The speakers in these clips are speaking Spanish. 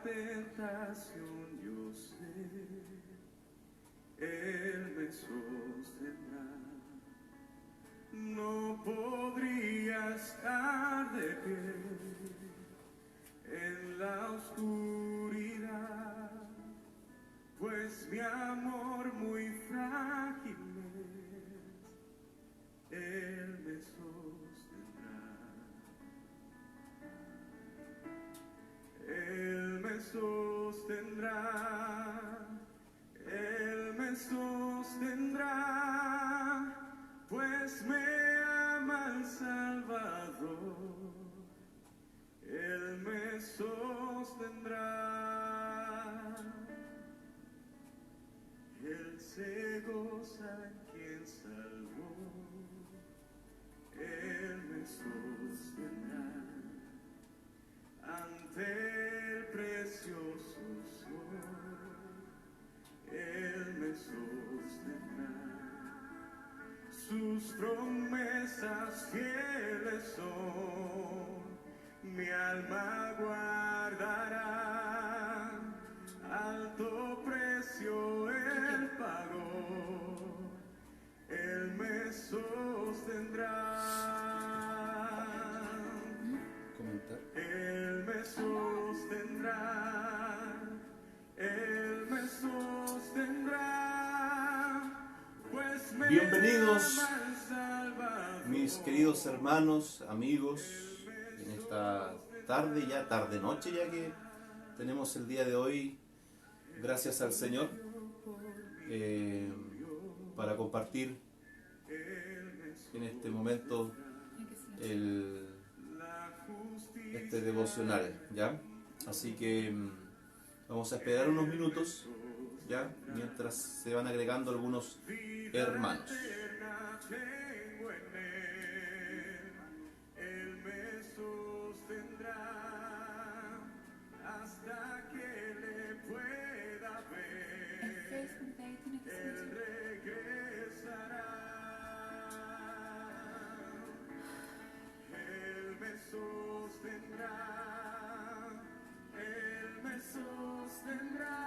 tentación yo sé, Él me sostendrá. No podría estar de pie en la oscuridad, pues mi amor muy frágil es, Él me sostendrá. Él me sostendrá, Él me sostendrá, pues me ama el Salvador. Él me sostendrá. Él se goza en quien salvó. Él me sostendrá ante el precioso sol. Él me sostendrá. Sus promesas fieles son, mi alma guardará. Alto precio Él pagó, Él me sostendrá. Comentar. Él me sostendrá, Él me sostendrá, pues me Bienvenidos, ama el Salvador. mis queridos hermanos, amigos, en esta tarde, ya tarde-noche, ya que tenemos el día de hoy, gracias al Señor, para compartir en este momento este devocional, ¿ya? Así que vamos a esperar unos minutos, ¿ya? Mientras se van agregando algunos hermanos. Él me sostendrá hasta que le pueda ver. Él regresará. Él me sostendrá. Él me sostendrá,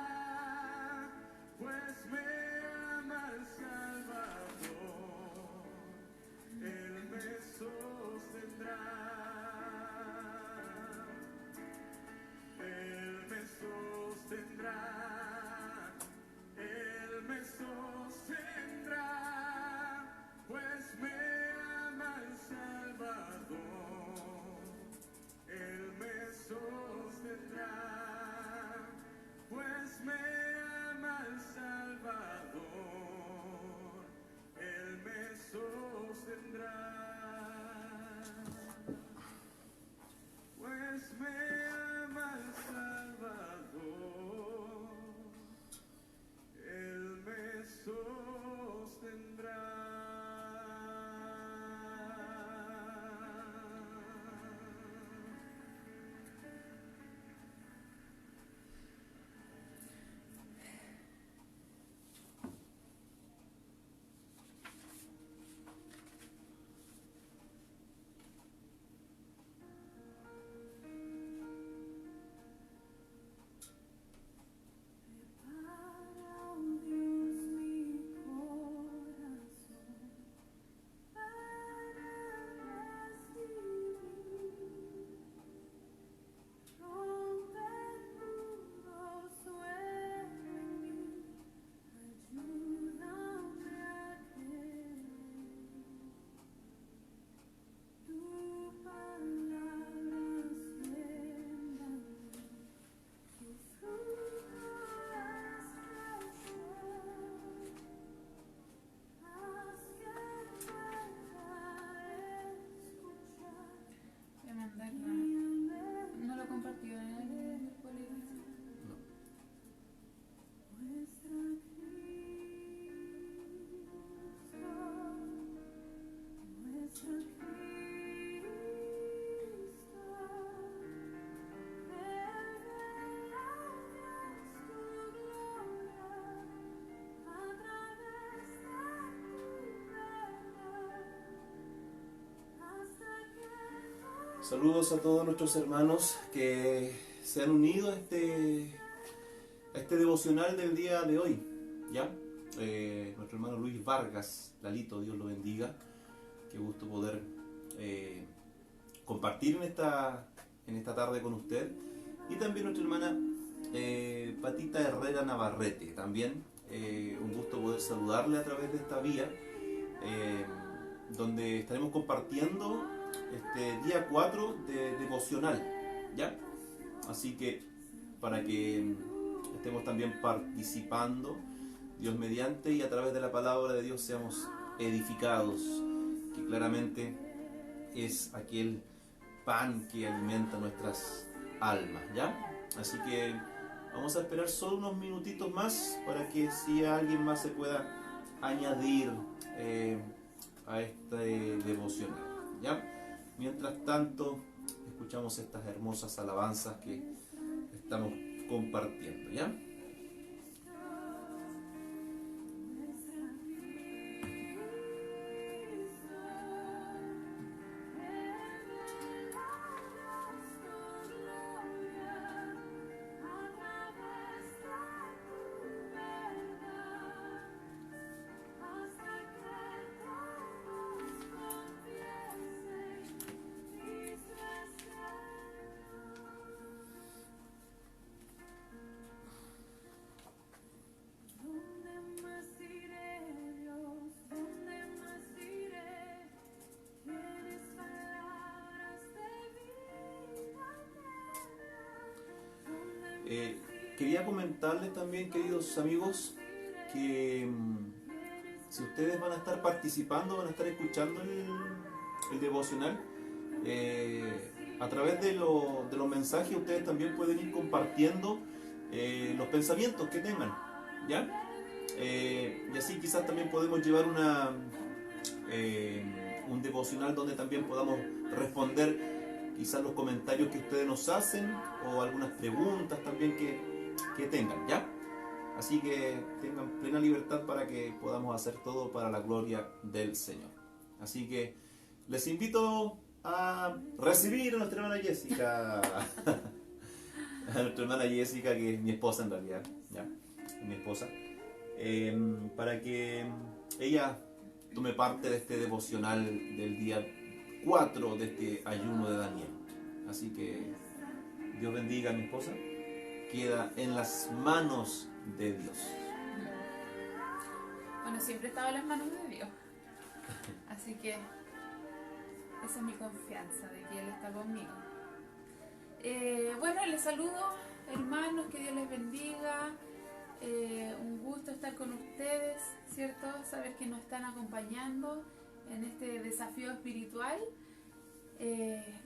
pues me ama el Salvador. Él me sostendrá. Él me sostendrá. Él me sostendrá, pues me ama el Salvador. Él me sostendrá, pues me ama el Salvador. Él me sostendrá, pues me ama el Salvador. Él me sostendrá. No lo compartió en el polígono. Saludos a todos nuestros hermanos que se han unido a este devocional del día de hoy, ¿ya? Nuestro hermano Luis Vargas, Lalito, Dios lo bendiga. Qué gusto poder compartir en esta tarde con usted. Y también nuestra hermana Patita Herrera Navarrete, también un gusto poder saludarle a través de esta vía, donde estaremos compartiendo este día 4 de devocional, ¿ya? Así que para que estemos también participando, Dios mediante, y a través de la palabra de Dios seamos edificados, que claramente es aquel pan que alimenta nuestras almas, ¿ya? Así que vamos a esperar solo unos minutitos más para que si alguien más se pueda añadir a este devocional, ¿ya? Mientras tanto, escuchamos estas hermosas alabanzas que estamos compartiendo, ¿ya? Quería comentarles también, queridos amigos, que si ustedes van a estar participando, van a estar escuchando el devocional, a través de los mensajes ustedes también pueden ir compartiendo los pensamientos que tengan, ¿ya? Y así quizás también podemos llevar un devocional donde también podamos responder quizás los comentarios que ustedes nos hacen o algunas preguntas también que tengan, ¿ya? Así que tengan plena libertad para que podamos hacer todo para la gloria del Señor. Así que les invito a recibir a nuestra hermana Jessica, a nuestra hermana Jessica, que es mi esposa en realidad, ¿ya? Es mi esposa, para que ella tome parte de este devocional del día 4 de este ayuno de Daniel. Así que Dios bendiga a mi esposa. Queda en las manos de Dios. Bueno, siempre he estado en las manos de Dios. Así que esa es mi confianza de que Él está conmigo. Bueno, les saludo, hermanos, que Dios les bendiga. Un gusto estar con ustedes, ¿cierto? Saber que nos están acompañando en este desafío espiritual.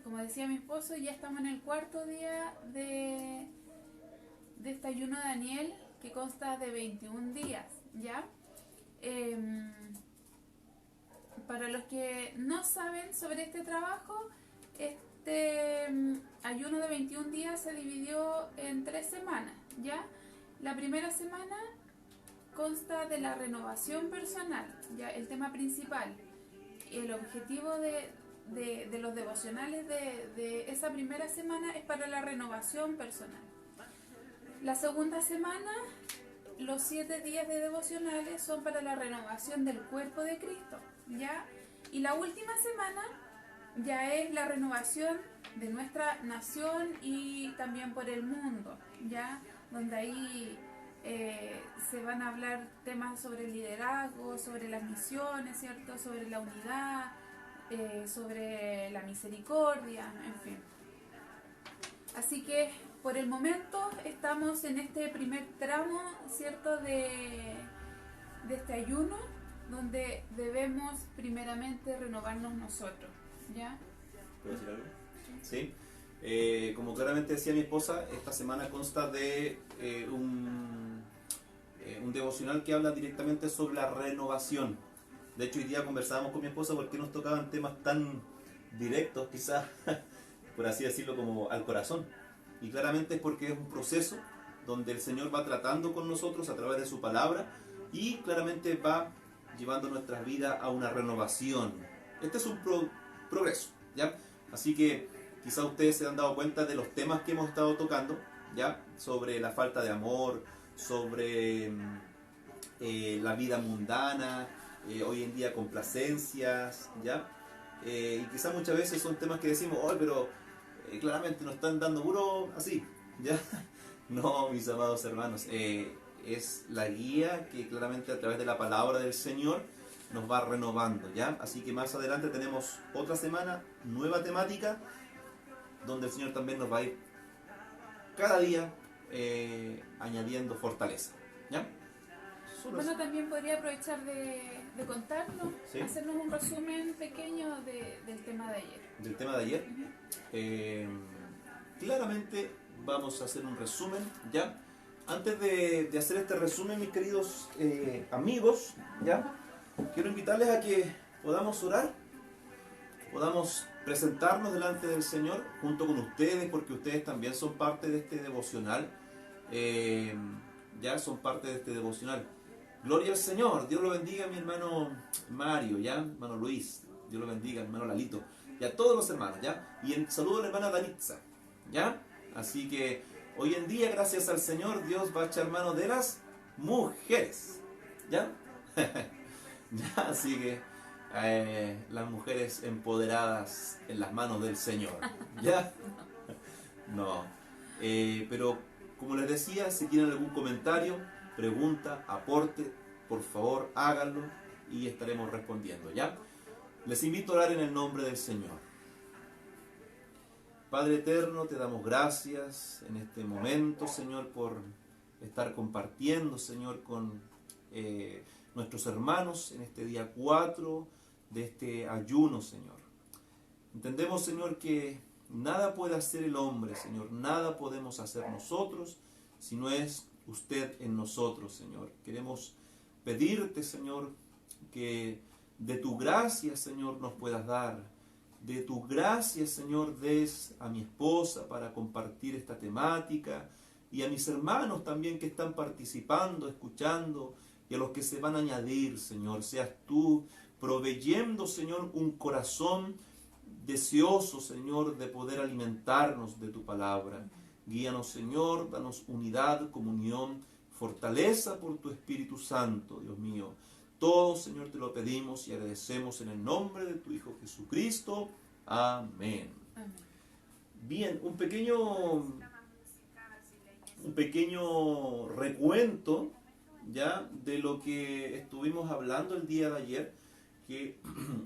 Como decía mi esposo, ya estamos en el 4.º día de este ayuno de Daniel, que consta de 21 días, ¿ya? Para los que no saben sobre este trabajo, este ayuno de 21 días se dividió en 3 semanas, ¿ya? La primera semana consta de la renovación personal, ¿ya? El tema principal. El objetivo de los devocionales de esa primera semana es para la renovación personal. La segunda semana, los 7 días de devocionales son para la renovación del cuerpo de Cristo, ¿ya? Y la última semana ya es la renovación de nuestra nación y también por el mundo, ¿ya? Donde ahí se van a hablar temas sobre el liderazgo, sobre las misiones, ¿cierto? Sobre la unidad, sobre la misericordia, en fin. Así que por el momento estamos en este primer tramo, ¿cierto? De este ayuno, donde debemos primeramente renovarnos nosotros, ¿ya? ¿Puedo decir algo? Sí. Como claramente decía mi esposa, esta semana consta de un devocional que habla directamente sobre la renovación. De hecho, hoy día conversábamos con mi esposa porque nos tocaban temas tan directos, quizás, por así decirlo, como al corazón. Y claramente es porque es un proceso donde el Señor va tratando con nosotros a través de su palabra y claramente va llevando nuestras vidas a una renovación. Este es un progreso, ¿ya? Así que quizás ustedes se han dado cuenta de los temas que hemos estado tocando, ¿ya? Sobre la falta de amor, sobre la vida mundana, hoy en día complacencias, ¿ya? Y quizás muchas veces son temas que decimos, oh, pero claramente nos están dando puro así, ¿ya? No, mis amados hermanos, es la guía que claramente a través de la palabra del Señor nos va renovando, ¿ya? Así que más adelante tenemos otra semana, nueva temática, donde el Señor también nos va a ir cada día añadiendo fortaleza, ¿ya? Bueno, también podría aprovechar de contarnos, Sí. hacernos un resumen pequeño del tema de ayer. Del tema de ayer. Claramente vamos a hacer un resumen, ¿ya? Antes de hacer este resumen, mis queridos amigos, ¿ya? Quiero invitarles a que podamos orar, podamos presentarnos delante del Señor junto con ustedes, porque ustedes también son parte de este devocional, ya son parte de este devocional. Gloria al Señor, Dios lo bendiga a mi hermano Mario, ¿ya? Hermano Luis, Dios lo bendiga, hermano Lalito, y a todos los hermanos, ¿ya? Y en saludo a la hermana Danitza, ¿ya? Así que hoy en día, gracias al Señor, Dios va a echar mano de las mujeres, ¿ya? Ya, así que las mujeres empoderadas en las manos del Señor, ¿ya? No, pero como les decía, si tienen algún comentario, pregunta, aporte, por favor háganlo y estaremos respondiendo, ¿ya? Les invito a orar en el nombre del Señor. Padre eterno, te damos gracias en este momento, Señor, por estar compartiendo, Señor, con nuestros hermanos en este día 4 de este ayuno, Señor. Entendemos, Señor, que nada puede hacer el hombre, Señor, nada podemos hacer nosotros si no es usted en nosotros, Señor. Queremos pedirte, Señor, que de tu gracia, Señor, nos puedas dar. De tu gracia, Señor, des a mi esposa para compartir esta temática y a mis hermanos también que están participando, escuchando, y a los que se van a añadir, Señor. Seas tú proveyendo, Señor, un corazón deseoso, Señor, de poder alimentarnos de tu palabra. Guíanos, Señor, danos unidad, comunión, fortaleza por tu Espíritu Santo, Dios mío. Todo, Señor, te lo pedimos y agradecemos en el nombre de tu Hijo Jesucristo. Amén. Amén. Bien, un pequeño recuento, ya, de lo que estuvimos hablando el día de ayer, que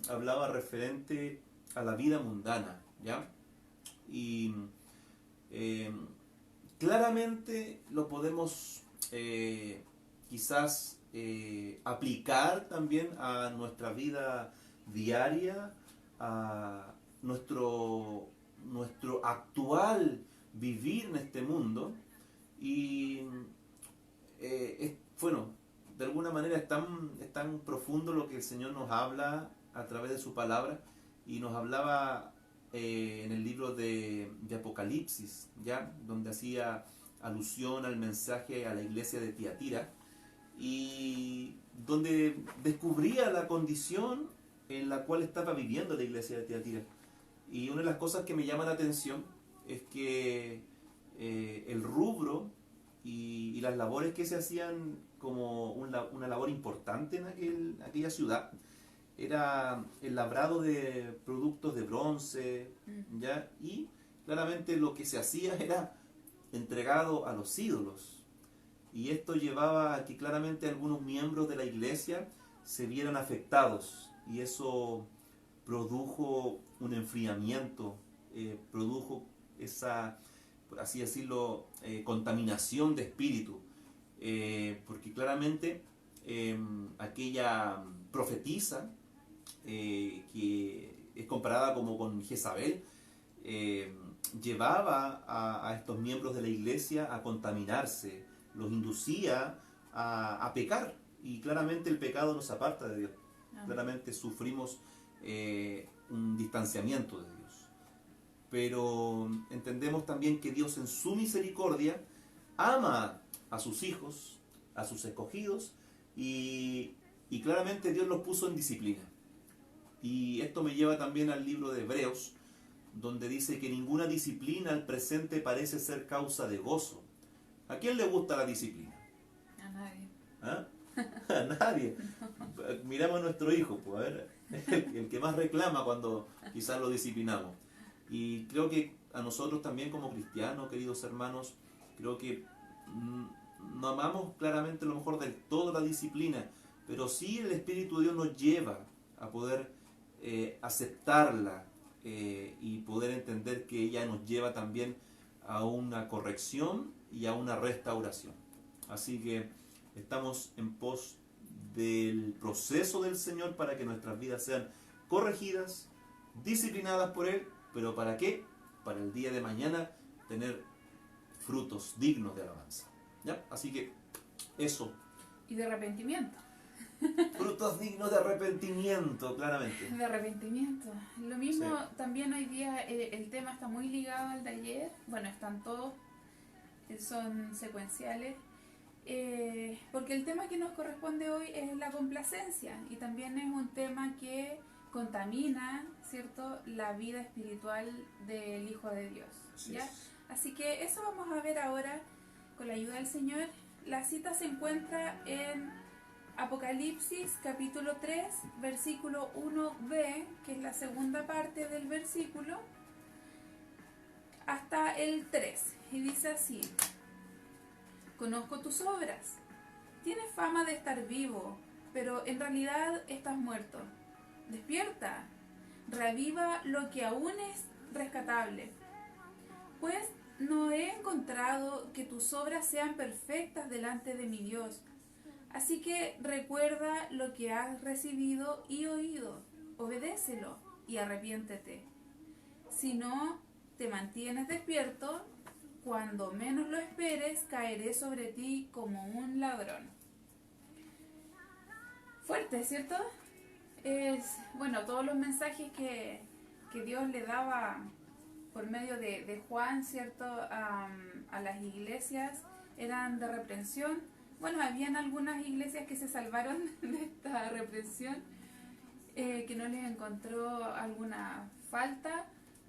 hablaba referente a la vida mundana, ya. Y claramente lo podemos quizás aplicar también a nuestra vida diaria, a nuestro actual vivir en este mundo. Y bueno, de alguna manera es tan profundo lo que el Señor nos habla a través de su palabra, y nos hablaba en el libro de Apocalipsis, ¿ya? Donde hacía alusión al mensaje a la iglesia de Tiatira, y donde descubría la condición en la cual estaba viviendo la iglesia de Tiatira. Y una de las cosas que me llama la atención es que el rubro y las labores que se hacían como una labor importante en aquella ciudad era el labrado de productos de bronce, ¿ya? Y claramente lo que se hacía era entregado a los ídolos. Y esto llevaba a que claramente algunos miembros de la iglesia se vieran afectados, y eso produjo un enfriamiento, produjo esa, por así decirlo, contaminación de espíritu, porque claramente aquella profetisa, que es comparada como con Jezabel, llevaba a estos miembros de la iglesia a contaminarse, los inducía a pecar, y claramente el pecado nos aparta de Dios. Claramente sufrimos un distanciamiento de Dios. Pero entendemos también que Dios en su misericordia ama a sus hijos, a sus escogidos, y claramente Dios los puso en disciplina. Y esto me lleva también al libro de Hebreos, donde dice que ninguna disciplina al presente parece ser causa de gozo. ¿A quién le gusta la disciplina? A nadie. ¿Ah? A nadie. Miramos a nuestro hijo, pues, a ver, el que más reclama cuando quizás lo disciplinamos. Y creo que a nosotros también como cristianos, queridos hermanos, creo que no amamos claramente a lo mejor del todo la disciplina, pero sí el Espíritu de Dios nos lleva a poder aceptarla y poder entender que ella nos lleva también a una corrección y a una restauración. Así que estamos en pos del proceso del Señor para que nuestras vidas sean corregidas, disciplinadas por Él, pero ¿para qué? Para el día de mañana tener frutos dignos de alabanza. ¿Ya? Así que eso. Y de arrepentimiento. Frutos dignos de arrepentimiento, claramente. De arrepentimiento. Lo mismo Sí. también hoy día el tema está muy ligado al de ayer. Bueno, están todos, son secuenciales. Porque el tema que nos corresponde hoy es la complacencia y también es un tema que contamina, ¿cierto?, la vida espiritual del Hijo de Dios. ¿Ya? Así que eso vamos a ver ahora con la ayuda del Señor. La cita se encuentra en Apocalipsis capítulo 3, versículo 1b, que es la segunda parte del versículo, hasta el 3. Y dice así: Conozco tus obras. Tienes fama de estar vivo, pero en realidad estás muerto. Despierta, reaviva lo que aún es rescatable. Pues no he encontrado que tus obras sean perfectas delante de mi Dios. Así que recuerda lo que has recibido y oído, obedécelo y arrepiéntete. Si no te mantienes despierto, cuando menos lo esperes, caeré sobre ti como un ladrón. Fuerte, ¿cierto? Bueno, todos los mensajes que Dios le daba por medio de Juan, ¿cierto?, a las iglesias eran de reprensión. Bueno, habían algunas iglesias que se salvaron de esta reprensión, que no les encontró alguna falta,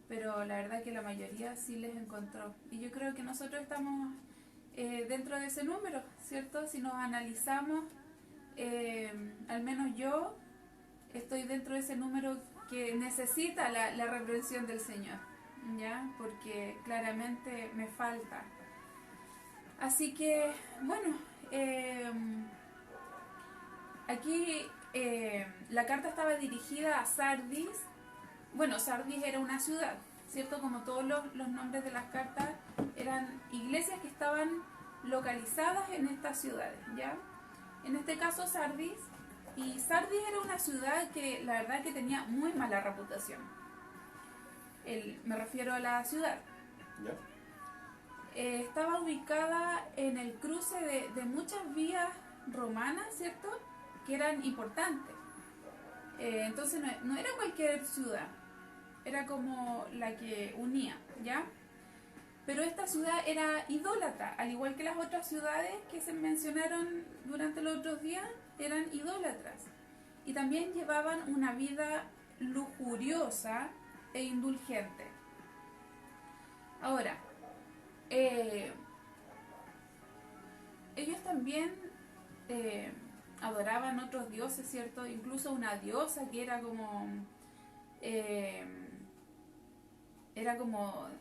pero la verdad que la mayoría sí les encontró. Y yo creo que nosotros estamos dentro de ese número, ¿cierto? Si nos analizamos, al menos yo estoy dentro de ese número que necesita la reprensión del Señor, ¿ya? Porque claramente me falta. Así que, bueno, aquí la carta estaba dirigida a Sardis. Bueno, Sardis era una ciudad, ¿cierto? Como todos los nombres de las cartas, eran iglesias que estaban localizadas en estas ciudades, ¿ya? En este caso Sardis, y Sardis era una ciudad que la verdad que tenía muy mala reputación. Me refiero a la ciudad. ¿Ya? Estaba ubicada en el cruce de muchas vías romanas, ¿cierto?, que eran importantes. Entonces no era cualquier ciudad, era como la que unía, ¿ya? Pero esta ciudad era idólatra, al igual que las otras ciudades que se mencionaron durante los otros días, eran idólatras. Y también llevaban una vida lujuriosa e indulgente. Ahora, ellos también adoraban otros dioses, ¿cierto? Incluso una diosa que era como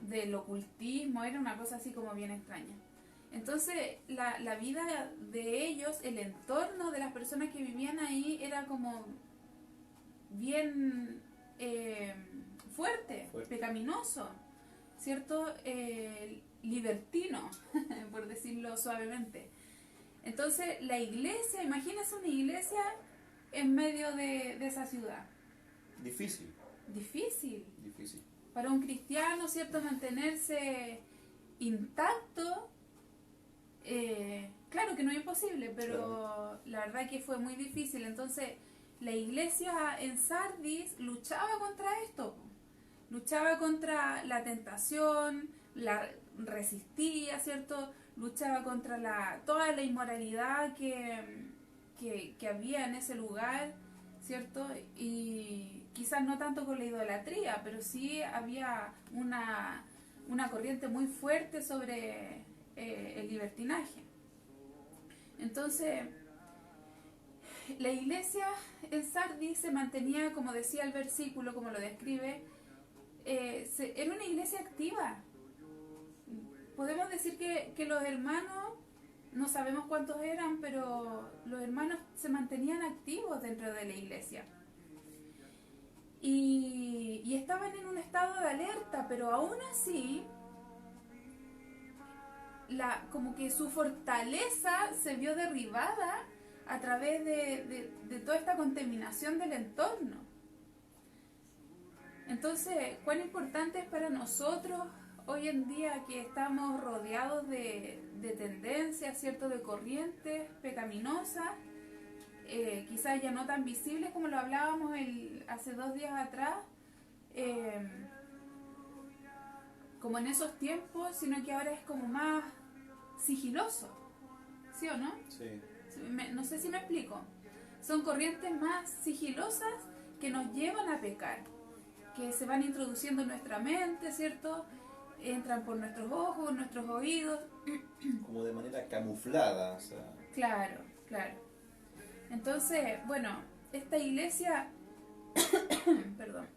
del ocultismo, era una cosa así como bien extraña. Entonces la vida de ellos, el entorno de las personas que vivían ahí era como bien fuerte, pecaminoso, ¿cierto? Libertino, por decirlo suavemente. Entonces la iglesia, imagínense una iglesia en medio de esa ciudad. Difícil. Difícil. Difícil. Para un cristiano, ¿cierto?, mantenerse intacto, claro que no es imposible, pero claro, la verdad que fue muy difícil. Entonces la iglesia en Sardis luchaba contra esto, luchaba contra la tentación, la resistía, ¿cierto?, luchaba contra toda la inmoralidad que había en ese lugar, ¿cierto? Y quizás no tanto con la idolatría, pero sí había una corriente muy fuerte sobre el libertinaje. Entonces, la iglesia en Sardis se mantenía, como decía el versículo, como lo describe, era una iglesia activa. Podemos decir que los hermanos, no sabemos cuántos eran, pero los hermanos se mantenían activos dentro de la iglesia. Y estaban en un estado de alerta, pero aún así, como que su fortaleza se vio derribada a través de toda esta contaminación del entorno. Entonces, ¿cuán importante es para nosotros hoy en día que estamos rodeados de tendencias, ¿cierto?, de corrientes pecaminosas, quizás ya no tan visibles como lo hablábamos hace 2 días atrás, como en esos tiempos, sino que ahora es como más sigiloso, ¿sí o no? Sí. No sé si me explico. Son corrientes más sigilosas que nos llevan a pecar, que se van introduciendo en nuestra mente, ¿cierto? Entran por nuestros ojos, nuestros oídos. Como de manera camuflada, o sea. Claro, claro. Entonces, bueno, esta iglesia, perdón,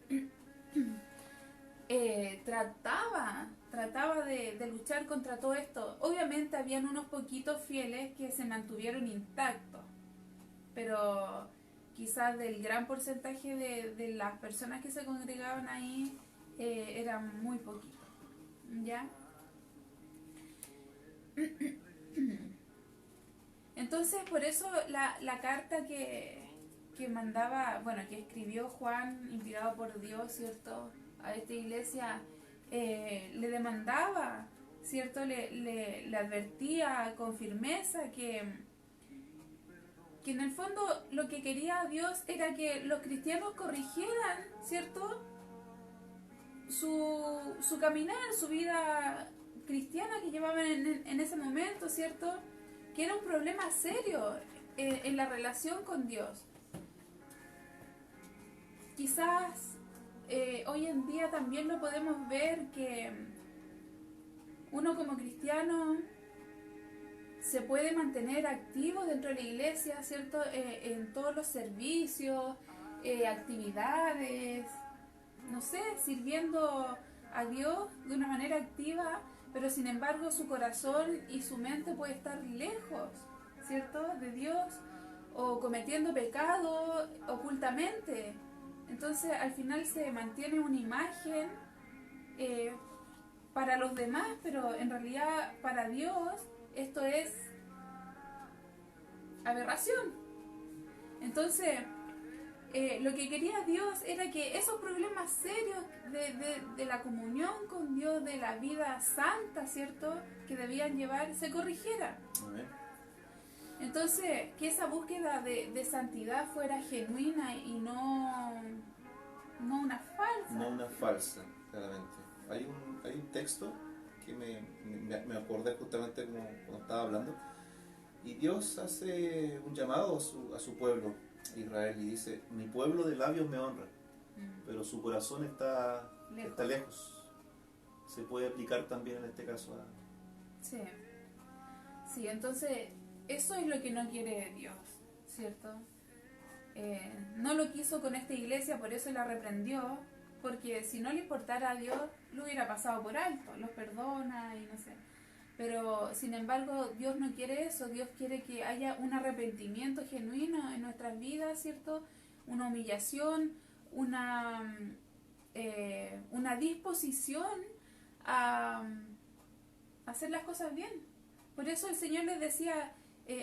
trataba de luchar contra todo esto. Obviamente habían unos poquitos fieles que se mantuvieron intactos, pero quizás del gran porcentaje de las personas que se congregaban ahí eran muy poquitos, ¿ya? Entonces, por eso la carta que mandaba, bueno, que escribió Juan, inspirado por Dios, ¿cierto?, a esta iglesia, le demandaba, ¿cierto?, le advertía con firmeza que en el fondo lo que quería Dios era que los cristianos corrigieran, ¿cierto?, su caminar, su vida cristiana que llevaban en ese momento, ¿cierto?, que era un problema serio en la relación con Dios. Quizás hoy en día también lo podemos ver, que uno como cristiano se puede mantener activo dentro de la iglesia, ¿cierto?, en todos los servicios, actividades, no sé, sirviendo a Dios de una manera activa, pero sin embargo su corazón y su mente puede estar lejos, ¿cierto?, de Dios, o cometiendo pecado ocultamente. Entonces al final se mantiene una imagen para los demás, pero en realidad para Dios esto es aberración. Entonces lo que quería Dios era que esos problemas serios de la comunión con Dios, de la vida santa, ¿cierto?, que debían llevar, se corrigieran. Entonces, que esa búsqueda de santidad fuera genuina y no una falsa. No una falsa, claramente. Hay un texto que me acordé justamente como cuando estaba hablando, y Dios hace un llamado a su pueblo, Israel, y dice: mi pueblo de labios me honra, pero su corazón está lejos. Se puede aplicar también en este caso a... Sí, entonces eso es lo que no quiere Dios, ¿cierto? No lo quiso con esta iglesia, por eso la reprendió, porque si no le importara a Dios, lo hubiera pasado por alto, los perdona y no sé. Pero sin embargo Dios no quiere eso. Dios quiere que haya un arrepentimiento genuino en nuestras vidas, ¿cierto? Una humillación, una disposición a hacer las cosas bien. Por eso el Señor les decía,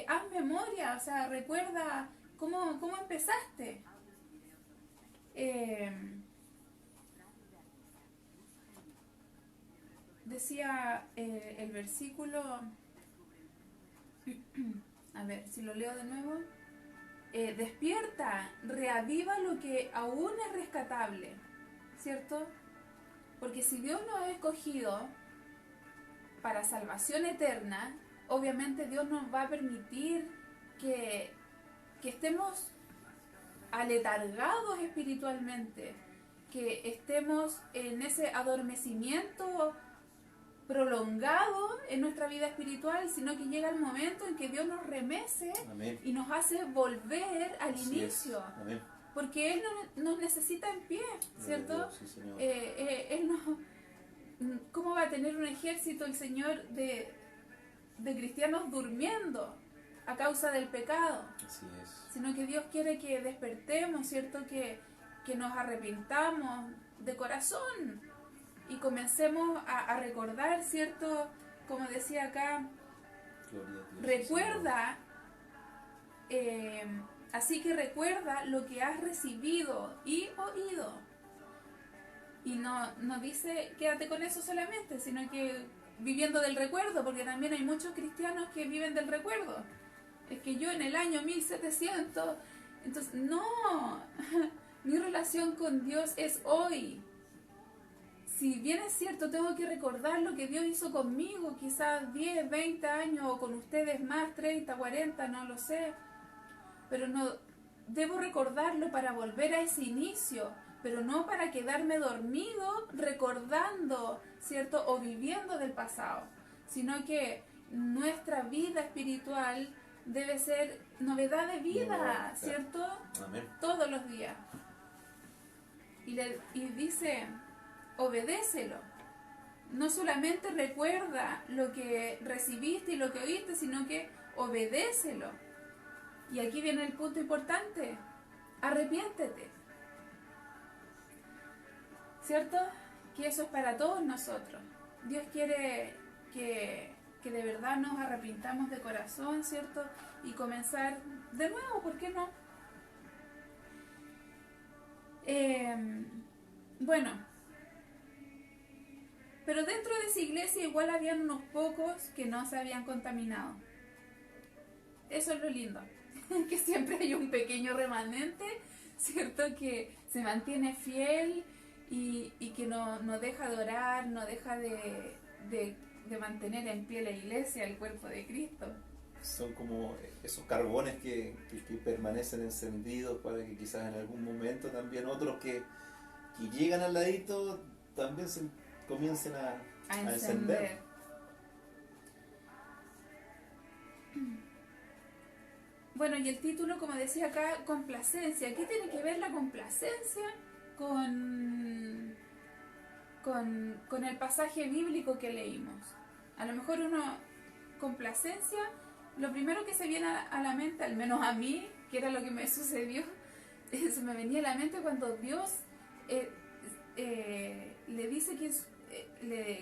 haz memoria, o sea, recuerda cómo empezaste. Decía el versículo, a ver si lo leo de nuevo, despierta, reaviva lo que aún es rescatable, ¿cierto? Porque si Dios nos ha escogido para salvación eterna, obviamente Dios nos va a permitir que estemos aletargados espiritualmente, que estemos en ese adormecimiento prolongado en nuestra vida espiritual, sino que llega el momento en que Dios nos remece Amén. y nos hace volver al Así es. inicio, Amén. porque Él nos necesita en pie, ¿cierto? Gloria a Dios, sí, Señor. Él no, ¿cómo va a tener un ejército el Señor de cristianos durmiendo a causa del pecado? Así es. Sino que Dios quiere que despertemos, ¿cierto? Que nos arrepintamos de corazón y comencemos a recordar, ¿cierto? Como decía acá, Gloria a Dios, recuerda, así que recuerda lo que has recibido y oído. Y no dice quédate con eso solamente, sino que viviendo del recuerdo, porque también hay muchos cristianos que viven del recuerdo. Es que yo en el año 1700, entonces no, mi relación con Dios es hoy. Si bien es cierto, tengo que recordar lo que Dios hizo conmigo, quizás 10, 20 años, o con ustedes más, 30, 40, no lo sé. Pero no debo recordarlo para volver a ese inicio, pero no para quedarme dormido recordando, ¿cierto? O viviendo del pasado, sino que nuestra vida espiritual debe ser novedad de vida, ¿cierto? Amén. Todos los días. Y dice, obedécelo. No solamente recuerda lo que recibiste y lo que oíste, sino que obedécelo. Y aquí viene el punto importante. Arrepiéntete. ¿Cierto? Que eso es para todos nosotros. Dios quiere que de verdad nos arrepintamos de corazón, ¿cierto? Y comenzar de nuevo, ¿por qué no? Bueno, pero dentro de esa iglesia igual habían unos pocos que no se habían contaminado. Eso es lo lindo, que siempre hay un pequeño remanente, ¿cierto? Que se mantiene fiel y que no deja de orar, no deja de mantener en pie la iglesia, el cuerpo de Cristo. Son como esos carbones que permanecen encendidos para que quizás en algún momento también otros que llegan al ladito también se comiencen a encender. Bueno, y el título, como decía acá, complacencia. ¿Qué tiene que ver la complacencia con el pasaje bíblico que leímos? A lo mejor complacencia, lo primero que se viene a la mente, al menos a mí, que era lo que me sucedió, se me venía a la mente cuando Dios le dice que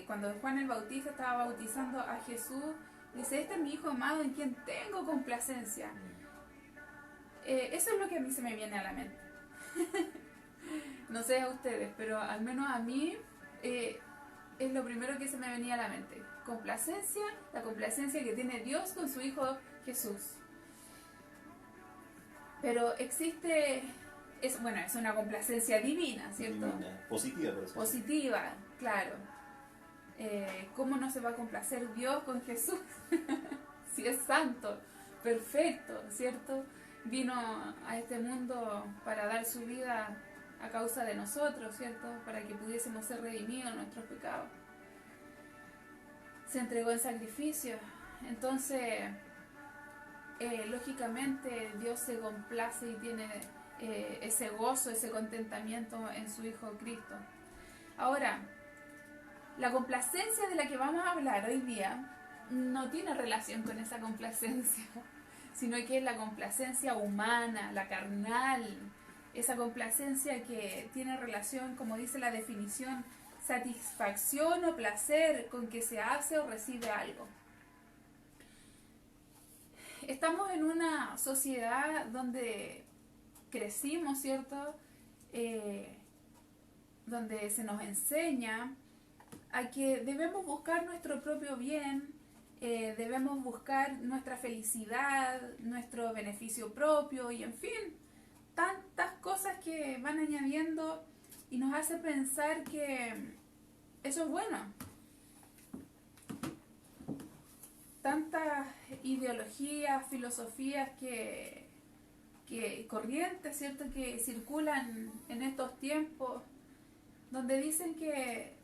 cuando Juan el Bautista estaba bautizando a Jesús, dice, este es mi hijo amado en quien tengo complacencia. Eso es lo que a mí se me viene a la mente. No sé a ustedes, pero al menos a mí es lo primero que se me venía a la mente. Complacencia, la complacencia que tiene Dios con su Hijo Jesús. Pero existe, es una complacencia divina, ¿cierto? Divina, positiva, por eso. Positiva, claro. ¿Cómo no se va a complacer Dios con Jesús? Si es santo, perfecto, ¿cierto? Vino a este mundo para dar su vida a causa de nosotros, ¿cierto? Para que pudiésemos ser redimidos de nuestros pecados. Se entregó en sacrificio. Entonces, lógicamente, Dios se complace y tiene ese gozo, ese contentamiento en su Hijo Cristo. Ahora, la complacencia de la que vamos a hablar hoy día no tiene relación con esa complacencia, sino que es la complacencia humana, la carnal, esa complacencia que tiene relación, como dice la definición, satisfacción o placer con que se hace o recibe algo. Estamos en una sociedad donde crecimos, ¿cierto? Donde se nos enseña a que debemos buscar nuestro propio bien, debemos buscar nuestra felicidad, nuestro beneficio propio y en fin, tantas cosas que van añadiendo y nos hace pensar que eso es bueno. Tantas ideologías, filosofías que corrientes, ¿cierto?, que circulan en estos tiempos, donde dicen que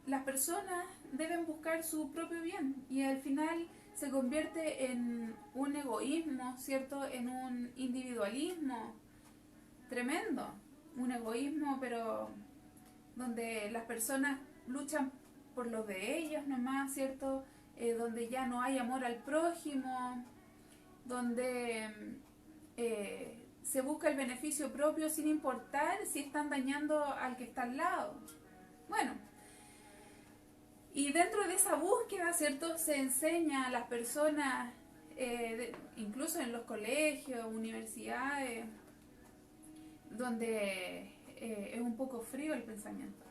las personas deben buscar su propio bien y al final se convierte en un egoísmo, ¿cierto?, en un individualismo tremendo, un egoísmo, pero donde las personas luchan por lo de ellos nomás, ¿cierto?, donde ya no hay amor al prójimo, donde se busca el beneficio propio sin importar si están dañando al que está al lado. Bueno, y dentro de esa búsqueda, ¿cierto?, se enseña a las personas, incluso en los colegios, universidades, donde es un poco frío el pensamiento,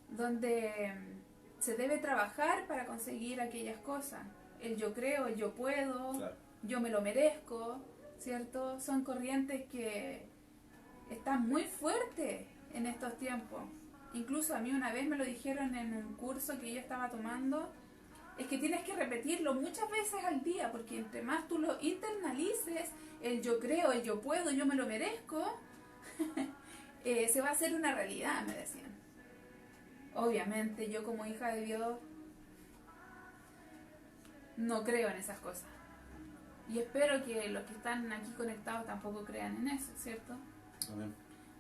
donde se debe trabajar para conseguir aquellas cosas. El yo creo, el yo puedo, Claro. yo me lo merezco, ¿cierto? Son corrientes que están muy fuertes en estos tiempos. Incluso a mí una vez me lo dijeron en un curso que yo estaba tomando, es que tienes que repetirlo muchas veces al día, porque entre más tú lo internalices, el yo creo, el yo puedo, yo me lo merezco, se va a hacer una realidad, me decían. Obviamente yo como hija de Dios no creo en esas cosas. Y espero que los que están aquí conectados tampoco crean en eso, ¿cierto? Amén.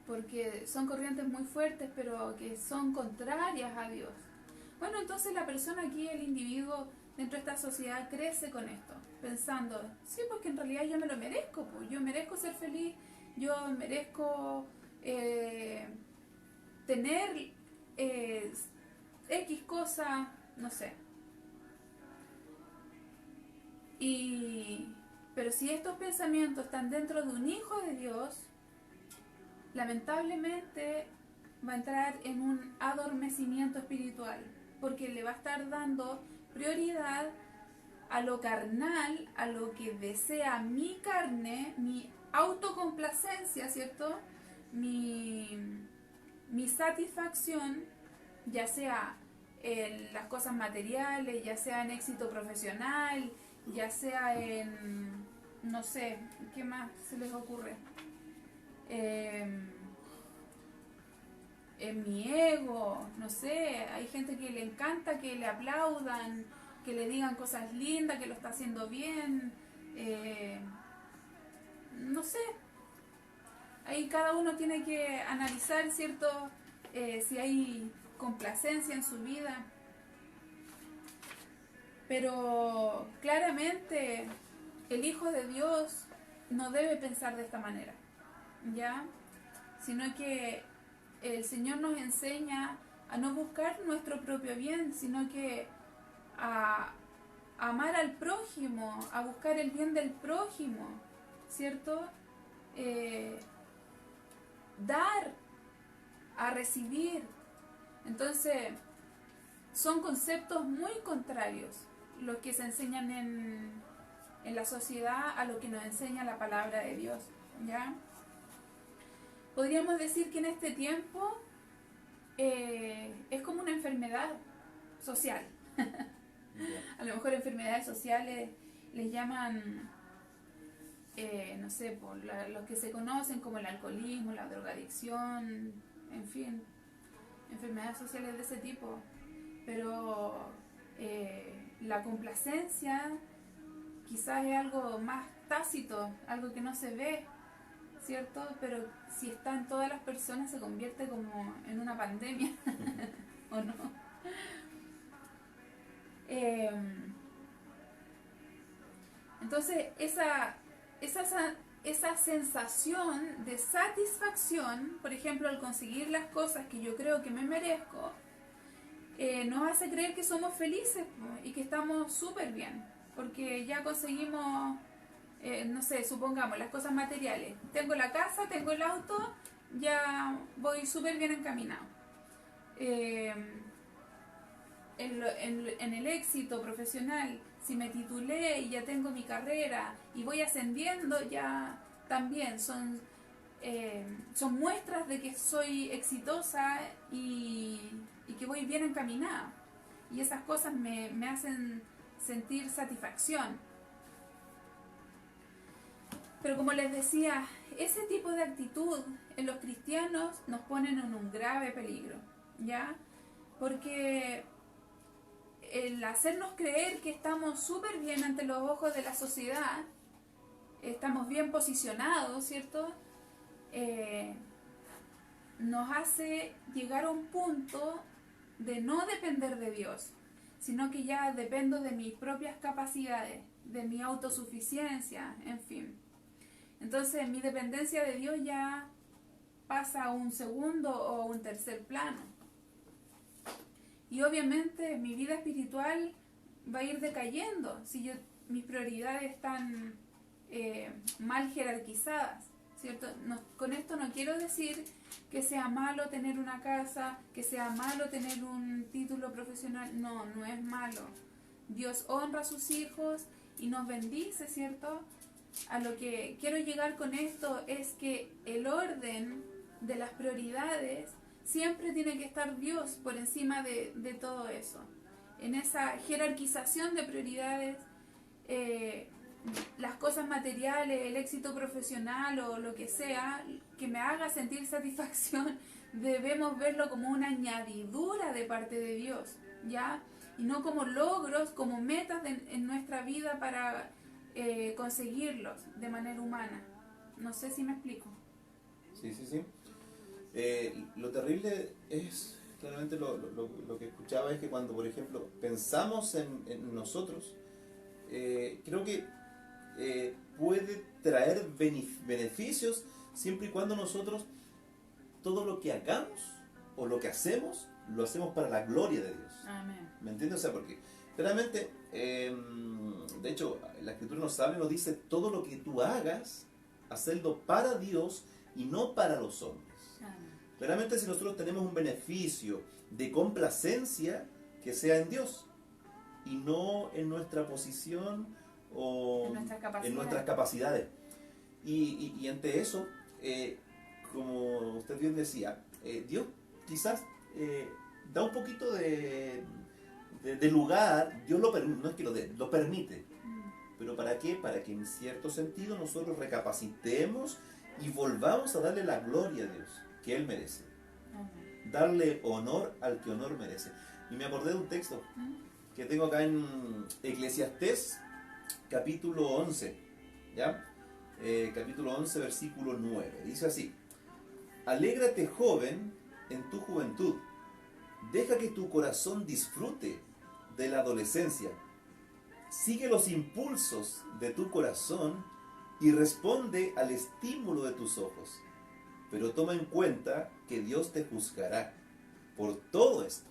Porque son corrientes muy fuertes, pero que son contrarias a Dios. Bueno, entonces la persona aquí, el individuo dentro de esta sociedad crece con esto, pensando, sí, porque en realidad yo me lo merezco, pues, yo merezco ser feliz, yo merezco tener X cosa, no sé. Pero si estos pensamientos están dentro de un hijo de Dios, lamentablemente va a entrar en un adormecimiento espiritual, porque le va a estar dando prioridad a lo carnal, a lo que desea mi carne, mi autocomplacencia, ¿cierto? Mi satisfacción, ya sea en las cosas materiales, ya sea en éxito profesional, ya sea en, no sé, ¿qué más se les ocurre? En mi ego, no sé, hay gente que le encanta que le aplaudan, que le digan cosas lindas, que lo está haciendo bien, no sé, ahí cada uno tiene que analizar, ¿cierto? Si hay complacencia en su vida, pero claramente el Hijo de Dios no debe pensar de esta manera, ¿ya? Sino que el Señor nos enseña a no buscar nuestro propio bien, sino que a amar al prójimo, a buscar el bien del prójimo, ¿cierto? Dar, a recibir. Entonces, son conceptos muy contrarios los que se enseñan en la sociedad a lo que nos enseña la palabra de Dios, ¿ya? Podríamos decir que en este tiempo es como una enfermedad social. A lo mejor enfermedades sociales les llaman, no sé, por los que se conocen como el alcoholismo, la drogadicción, en fin, enfermedades sociales de ese tipo. Pero la complacencia quizás es algo más tácito, algo que no se ve, ¿cierto? Pero si está en todas las personas se convierte como en una pandemia, ¿o no? Entonces esa sensación de satisfacción, por ejemplo, al conseguir las cosas que yo creo que me merezco, nos hace creer que somos felices y que estamos súper bien, porque ya conseguimos, no sé, supongamos las cosas materiales. Tengo la casa, tengo el auto, ya voy súper bien encaminado. En el éxito profesional, si me titulé y ya tengo mi carrera y voy ascendiendo, ya también son muestras de que soy exitosa y que voy bien encaminada. Y esas cosas me hacen sentir satisfacción. Pero como les decía, ese tipo de actitud en los cristianos nos ponen en un grave peligro, ¿ya? Porque el hacernos creer que estamos súper bien ante los ojos de la sociedad, estamos bien posicionados, ¿cierto? Nos hace llegar a un punto de no depender de Dios, sino que ya dependo de mis propias capacidades, de mi autosuficiencia, en fin. Entonces mi dependencia de Dios ya pasa a un segundo o un tercer plano. Y obviamente mi vida espiritual va a ir decayendo si mis prioridades están mal jerarquizadas, ¿cierto? Con esto no quiero decir que sea malo tener una casa, que sea malo tener un título profesional. No, no es malo. Dios honra a sus hijos y nos bendice, ¿cierto? A lo que quiero llegar con esto es que el orden de las prioridades siempre tiene que estar Dios por encima de todo eso. En esa jerarquización de prioridades, las cosas materiales, el éxito profesional o lo que sea, que me haga sentir satisfacción, debemos verlo como una añadidura de parte de Dios, ¿ya? Y no como logros, como metas en nuestra vida para conseguirlos de manera humana. No sé si me explico. Sí, sí, sí. Lo terrible es, claramente lo que escuchaba es que cuando, por ejemplo, pensamos en nosotros, creo que puede traer beneficios siempre y cuando nosotros todo lo que hagamos o lo que hacemos, lo hacemos para la gloria de Dios. Amén. ¿Me entiendes? O sea, porque claramente, de hecho, la Escritura nos dice todo lo que tú hagas, hacerlo para Dios y no para los hombres. Amén. Claramente, si nosotros tenemos un beneficio de complacencia, que sea en Dios y no en nuestra posición o en nuestras capacidades. Y ante eso, como usted bien decía, Dios quizás da un poquito de lugar, Dios lo permite, no es que lo dé, lo permite. ¿Pero para qué? Para que en cierto sentido nosotros recapacitemos y volvamos a darle la gloria a Dios que Él merece. Amén. Darle honor al que honor merece. Y me acordé de un texto que tengo acá en Eclesiastés, capítulo 11, ¿ya? Capítulo 11, versículo 9. Dice así: Alégrate, joven, en tu juventud. Deja que tu corazón disfrute de la adolescencia. Sigue los impulsos de tu corazón y responde al estímulo de tus ojos. Pero toma en cuenta que Dios te juzgará por todo esto.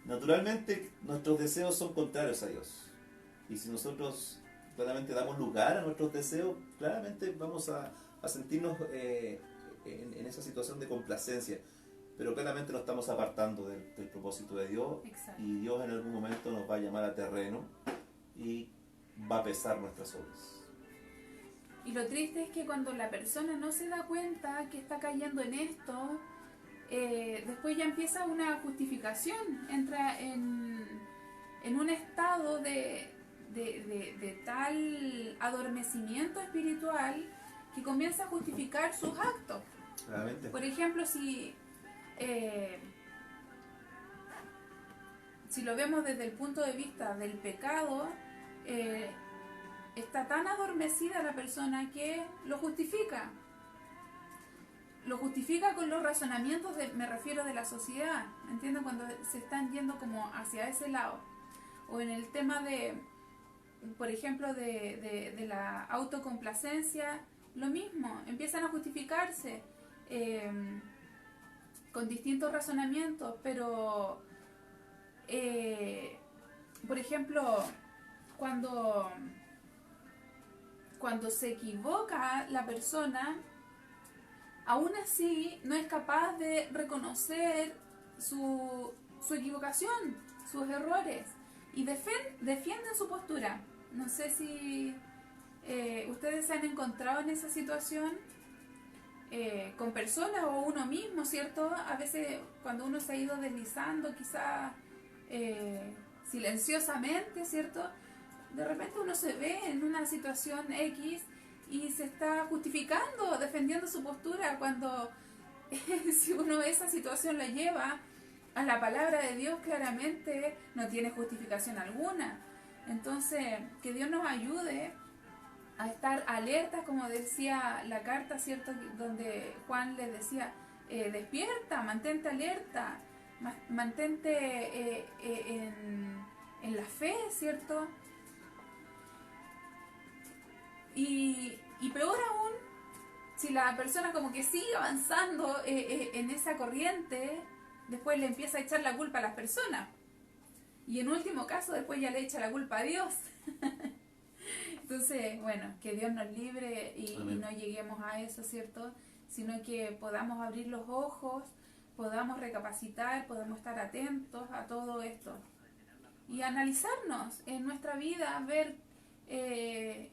Naturalmente, nuestros deseos son contrarios a Dios. Y si nosotros claramente damos lugar a nuestros deseos, claramente vamos a sentirnos en esa situación de complacencia. Pero claramente nos estamos apartando del propósito de Dios. Exacto. Y Dios en algún momento nos va a llamar a terreno y va a pesar nuestras obras. Y lo triste es que cuando la persona no se da cuenta que está cayendo en esto, después ya empieza una justificación, entra en un estado de tal adormecimiento espiritual que comienza a justificar sus actos. Claramente. Por ejemplo, si lo vemos desde el punto de vista del pecado, está tan adormecida la persona que lo justifica. Lo justifica con los razonamientos, me refiero, de la sociedad. ¿Entienden? Cuando se están yendo como hacia ese lado. O en el tema por ejemplo, de la autocomplacencia, lo mismo. Empiezan a justificarse con distintos razonamientos, pero por ejemplo, cuando se equivoca la persona, aún así no es capaz de reconocer su equivocación, sus errores, y defienden su postura. No sé si ustedes se han encontrado en esa situación con personas o uno mismo, ¿cierto? A veces cuando uno se ha ido deslizando, quizás silenciosamente, ¿cierto? De repente uno se ve en una situación X y se está justificando, defendiendo su postura, cuando si uno esa situación la lleva a la palabra de Dios, claramente no tiene justificación alguna. Entonces, que Dios nos ayude a estar alertas, como decía la carta, ¿cierto? Donde Juan les decía, despierta, mantente alerta, mantente en la fe, ¿cierto? Y peor aún, si la persona como que sigue avanzando en esa corriente, después le empieza a echar la culpa a las personas. Y en último caso, después ya le echa la culpa a Dios. Entonces, bueno, que Dios nos libre y no lleguemos a eso, ¿cierto? Sino que podamos abrir los ojos, podamos recapacitar, podamos estar atentos a todo esto. Y analizarnos en nuestra vida, ver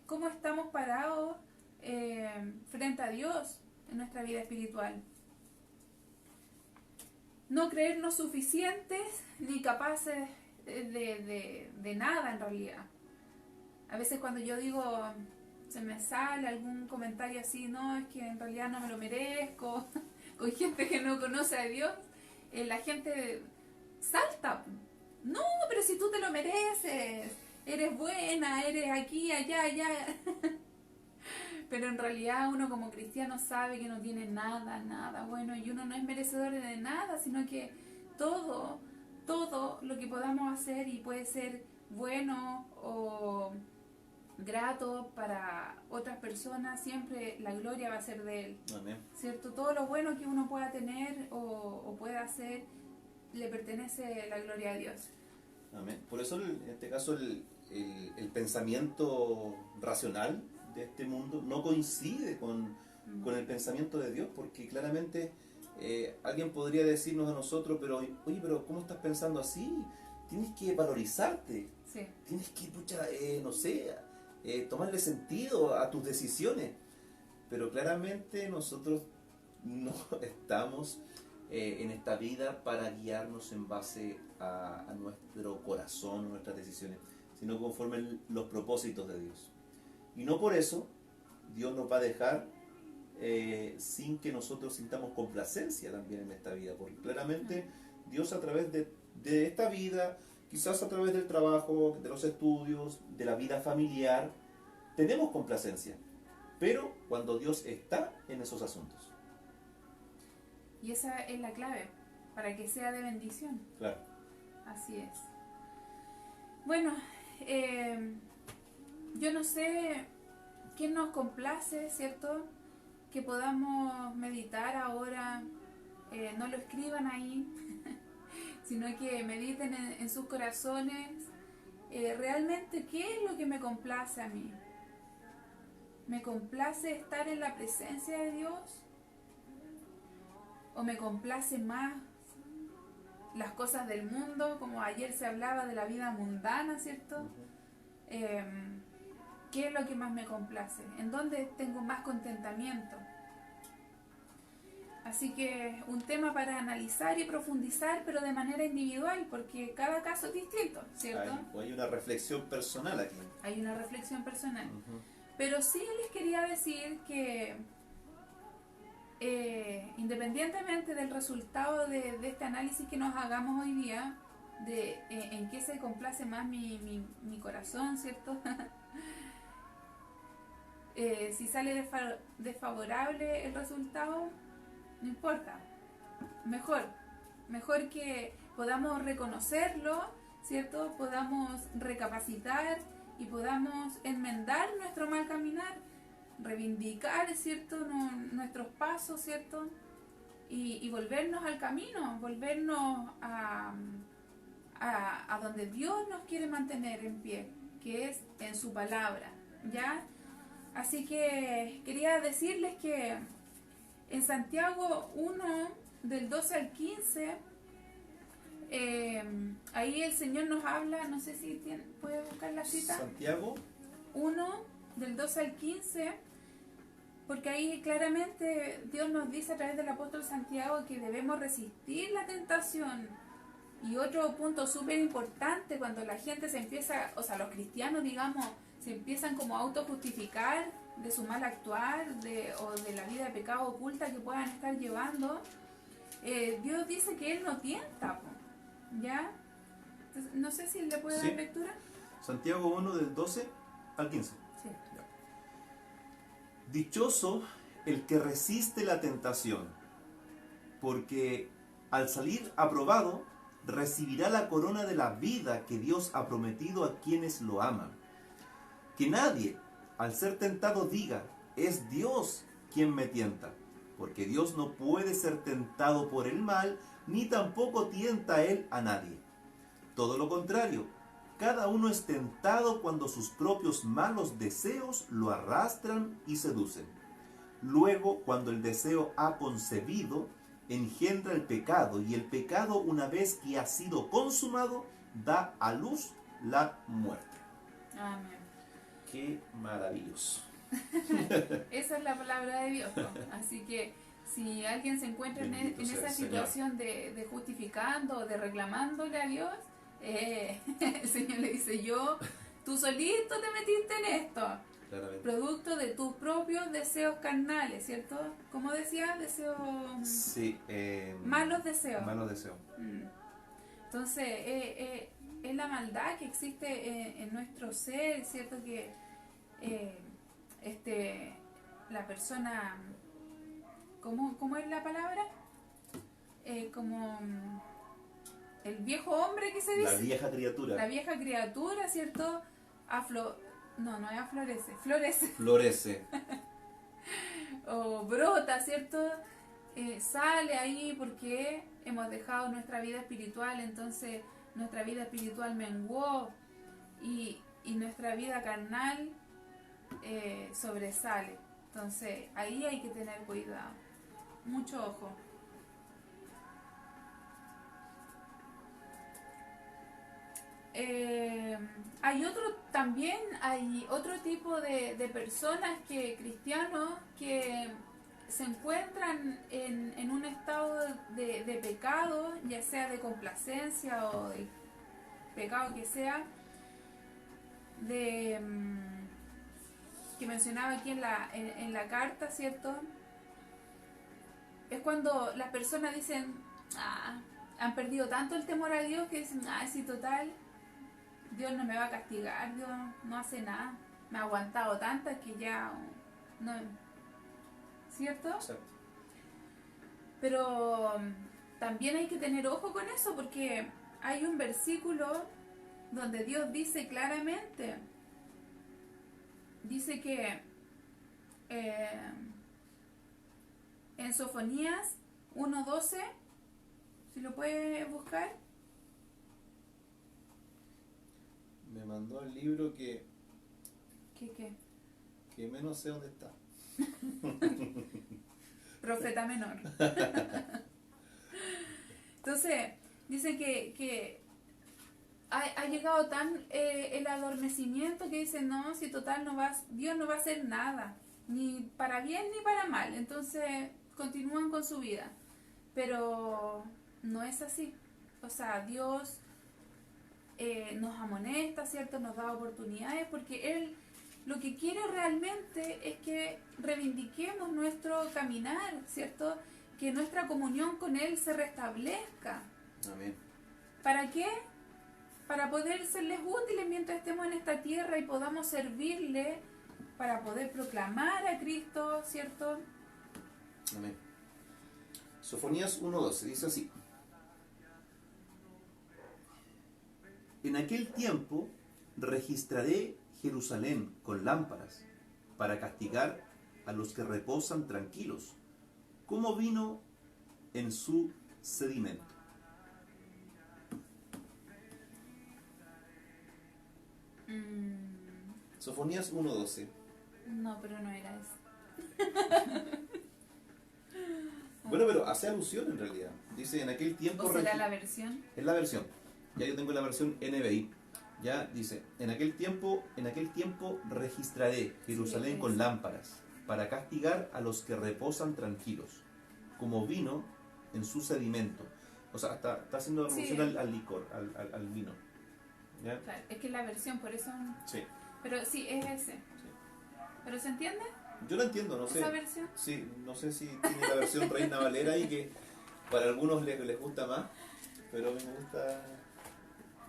cómo estamos parados frente a Dios en nuestra vida espiritual. No creernos suficientes ni capaces de nada en realidad. A veces cuando yo digo, se me sale algún comentario así, no, es que en realidad no me lo merezco, con gente que no conoce a Dios, la gente salta. No, pero si tú te lo mereces, eres buena, eres aquí, allá, allá. Pero en realidad uno como cristiano sabe que no tiene nada bueno, y uno no es merecedor de nada, sino que todo lo que podamos hacer, y puede ser bueno o grato para otras personas, siempre la gloria va a ser de Él. Amén. ¿Cierto? Todo lo bueno que uno pueda tener o pueda hacer, le pertenece la gloria a Dios. Amén. Por eso en este caso el pensamiento racional de este mundo no coincide con el pensamiento de Dios, porque claramente alguien podría decirnos a nosotros, pero oye, pero ¿cómo estás pensando así? Tienes que valorizarte, Sí. tienes que, no sé, tomarle sentido a tus decisiones. Pero claramente nosotros no estamos en esta vida para guiarnos en base a nuestro corazón, nuestras decisiones, sino conforme los propósitos de Dios. Y no por eso Dios nos va a dejar sin que nosotros sintamos complacencia también en esta vida, porque claramente Dios, a través de esta vida, quizás a través del trabajo, de los estudios, de la vida familiar, tenemos complacencia, pero cuando Dios está en esos asuntos. Y esa es la clave, para que sea de bendición. Claro. Así es. Bueno, yo no sé qué nos complace, ¿cierto? Que podamos meditar ahora, no lo escriban ahí, sino que mediten en sus corazones, realmente qué es lo que me complace a mí. ¿Me complace estar en la presencia de Dios? ¿O me complace más las cosas del mundo? Como ayer se hablaba de la vida mundana, ¿cierto? ¿Qué es lo que más me complace? ¿En dónde tengo más contentamiento? Así que un tema para analizar y profundizar, pero de manera individual, porque cada caso es distinto, ¿cierto? Hay una reflexión personal aquí. Hay una reflexión personal. Pero sí les quería decir que independientemente del resultado de este análisis que nos hagamos hoy día, de en qué se complace más mi corazón, ¿cierto? Si sale desfavorable el resultado, no importa. Mejor que podamos reconocerlo, ¿cierto? Podamos recapacitar y podamos enmendar nuestro mal caminar, reivindicar, ¿cierto? Nuestros pasos, ¿cierto? Y volvernos al camino, volvernos a donde Dios nos quiere mantener en pie, que es en su palabra, ¿ya? Así que quería decirles que en Santiago 1, del 12 al 15, ahí el Señor nos habla, no sé si puede buscar la cita. Santiago 1, del 12 al 15, porque ahí claramente Dios nos dice a través del apóstol Santiago que debemos resistir la tentación. Y otro punto súper importante, cuando la gente se empieza, o sea, los cristianos, digamos, se empiezan como a autojustificar de su mal actuar o de la vida de pecado oculta que puedan estar llevando, Dios dice que Él no tienta, po, ¿ya? Entonces, no sé si le puede Sí. dar lectura. Santiago 1 del 12 al 15. Sí. Dichoso el que resiste la tentación, porque al salir aprobado recibirá la corona de la vida que Dios ha prometido a quienes lo aman. Que nadie, al ser tentado, diga, es Dios quien me tienta, porque Dios no puede ser tentado por el mal, ni tampoco tienta Él a nadie. Todo lo contrario, cada uno es tentado cuando sus propios malos deseos lo arrastran y seducen. Luego, cuando el deseo ha concebido, engendra el pecado, y el pecado, una vez que ha sido consumado, da a luz la muerte. Amén. ¡Qué maravilloso! Esa es la palabra de Dios, ¿no? Así que si alguien se encuentra en Bendito sea esa el Señor. situación de justificando o de reclamándole a Dios, el Señor le dice, tú solito te metiste en esto, Claramente. producto de tus propios deseos carnales, ¿cierto? ¿Cómo decía? Deseos... Sí, malos deseos. Malos deseos. Entonces, es la maldad que existe en nuestro ser, ¿cierto? Que la persona, ¿cómo es la palabra? Como el viejo hombre que se dice. La vieja criatura. La vieja criatura, ¿cierto? No es aflorece, florece. Florece. O brota, ¿cierto? Sale ahí porque hemos dejado nuestra vida espiritual, entonces nuestra vida espiritual menguó y nuestra vida carnal sobresale. Entonces ahí hay que tener cuidado, mucho ojo. Hay otro tipo de personas cristianos que se encuentran en un estado de pecado, ya sea de complacencia o de pecado que sea, que mencionaba aquí en la carta, ¿cierto? Es cuando las personas dicen, han perdido tanto el temor a Dios que dicen, sí, total, Dios no me va a castigar, Dios no hace nada, me ha aguantado tantas que ya no, ¿cierto? Exacto. Pero también hay que tener ojo con eso, porque hay un versículo donde Dios dice claramente, dice que en Sofonías 1:12, si lo puedes buscar. Me mandó el libro que ¿Qué? menos sé dónde está. Profeta menor. Entonces, dice que ha llegado tan el adormecimiento que dice, no, si total Dios no va a hacer nada, ni para bien ni para mal. Entonces, continúan con su vida. Pero no es así. O sea, Dios nos amonesta, ¿cierto? Nos da oportunidades porque Él lo que quiere realmente es que reivindiquemos nuestro caminar, ¿cierto? Que nuestra comunión con Él se restablezca. Amén. ¿Para qué? Para poder serles útiles mientras estemos en esta tierra y podamos servirle, para poder proclamar a Cristo, ¿cierto? Amén. Sofonías 1:12 dice así: En aquel tiempo registraré Jerusalén con lámparas para castigar a los que reposan tranquilos, como vino en su sedimento. Sofonías 1:12. No, pero no era eso. Bueno, pero hace alusión en realidad. Dice, en aquel tiempo... ¿O será la versión? Es la versión. Ya yo tengo la versión NBI. Ya dice, en aquel tiempo registraré Jerusalén Sí, con es. lámparas para castigar a los que reposan tranquilos, como vino en su sedimento. O sea, está haciendo alusión Sí. al licor, al vino. ¿Ya? Claro, es que la versión, por eso... Sí. Pero sí, es ese. ¿Pero se entiende Yo lo entiendo, no sé. esa versión? Sí, no sé si tiene la versión Reina Valera y que para algunos les gusta más, pero a mí me gusta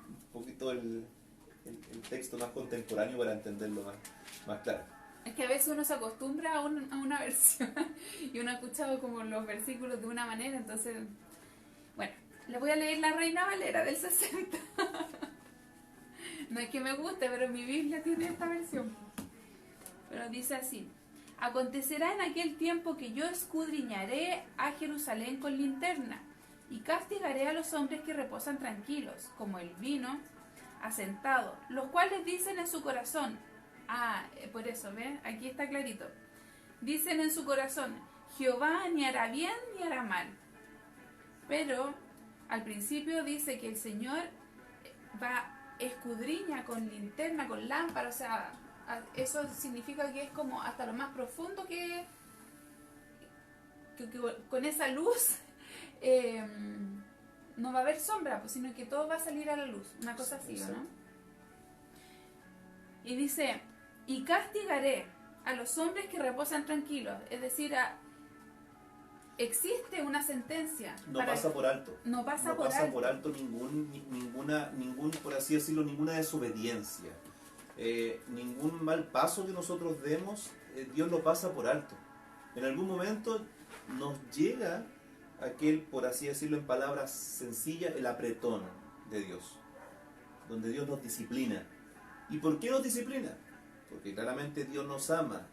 un poquito el texto más contemporáneo para entenderlo más claro. Es que a veces uno se acostumbra a una versión y uno ha escuchado como los versículos de una manera, entonces... Bueno, les voy a leer la Reina Valera del 60. No es que me guste, pero mi Biblia tiene esta versión. Pero dice así: acontecerá en aquel tiempo que yo escudriñaré a Jerusalén con linterna y castigaré a los hombres que reposan tranquilos, como el vino asentado, los cuales dicen en su corazón, por eso, ¿ves? Aquí está clarito. Dicen en su corazón, Jehová ni hará bien ni hará mal. Pero al principio dice que el Señor escudriña con linterna, con lámpara, o sea, eso significa que es como hasta lo más profundo que con esa luz no va a haber sombra, pues, sino que todo va a salir a la luz, una cosa así, ¿no? Y dice, y castigaré a los hombres que reposan tranquilos, es decir, existe una sentencia. No pasa por alto. No pasa No por pasa alto. por alto ningún, por así decirlo, ninguna desobediencia. Ningún mal paso que nosotros demos, Dios lo pasa por alto. En algún momento nos llega aquel, por así decirlo en palabras sencillas, el apretón de Dios, donde Dios nos disciplina. ¿Y por qué nos disciplina? Porque claramente Dios nos ama,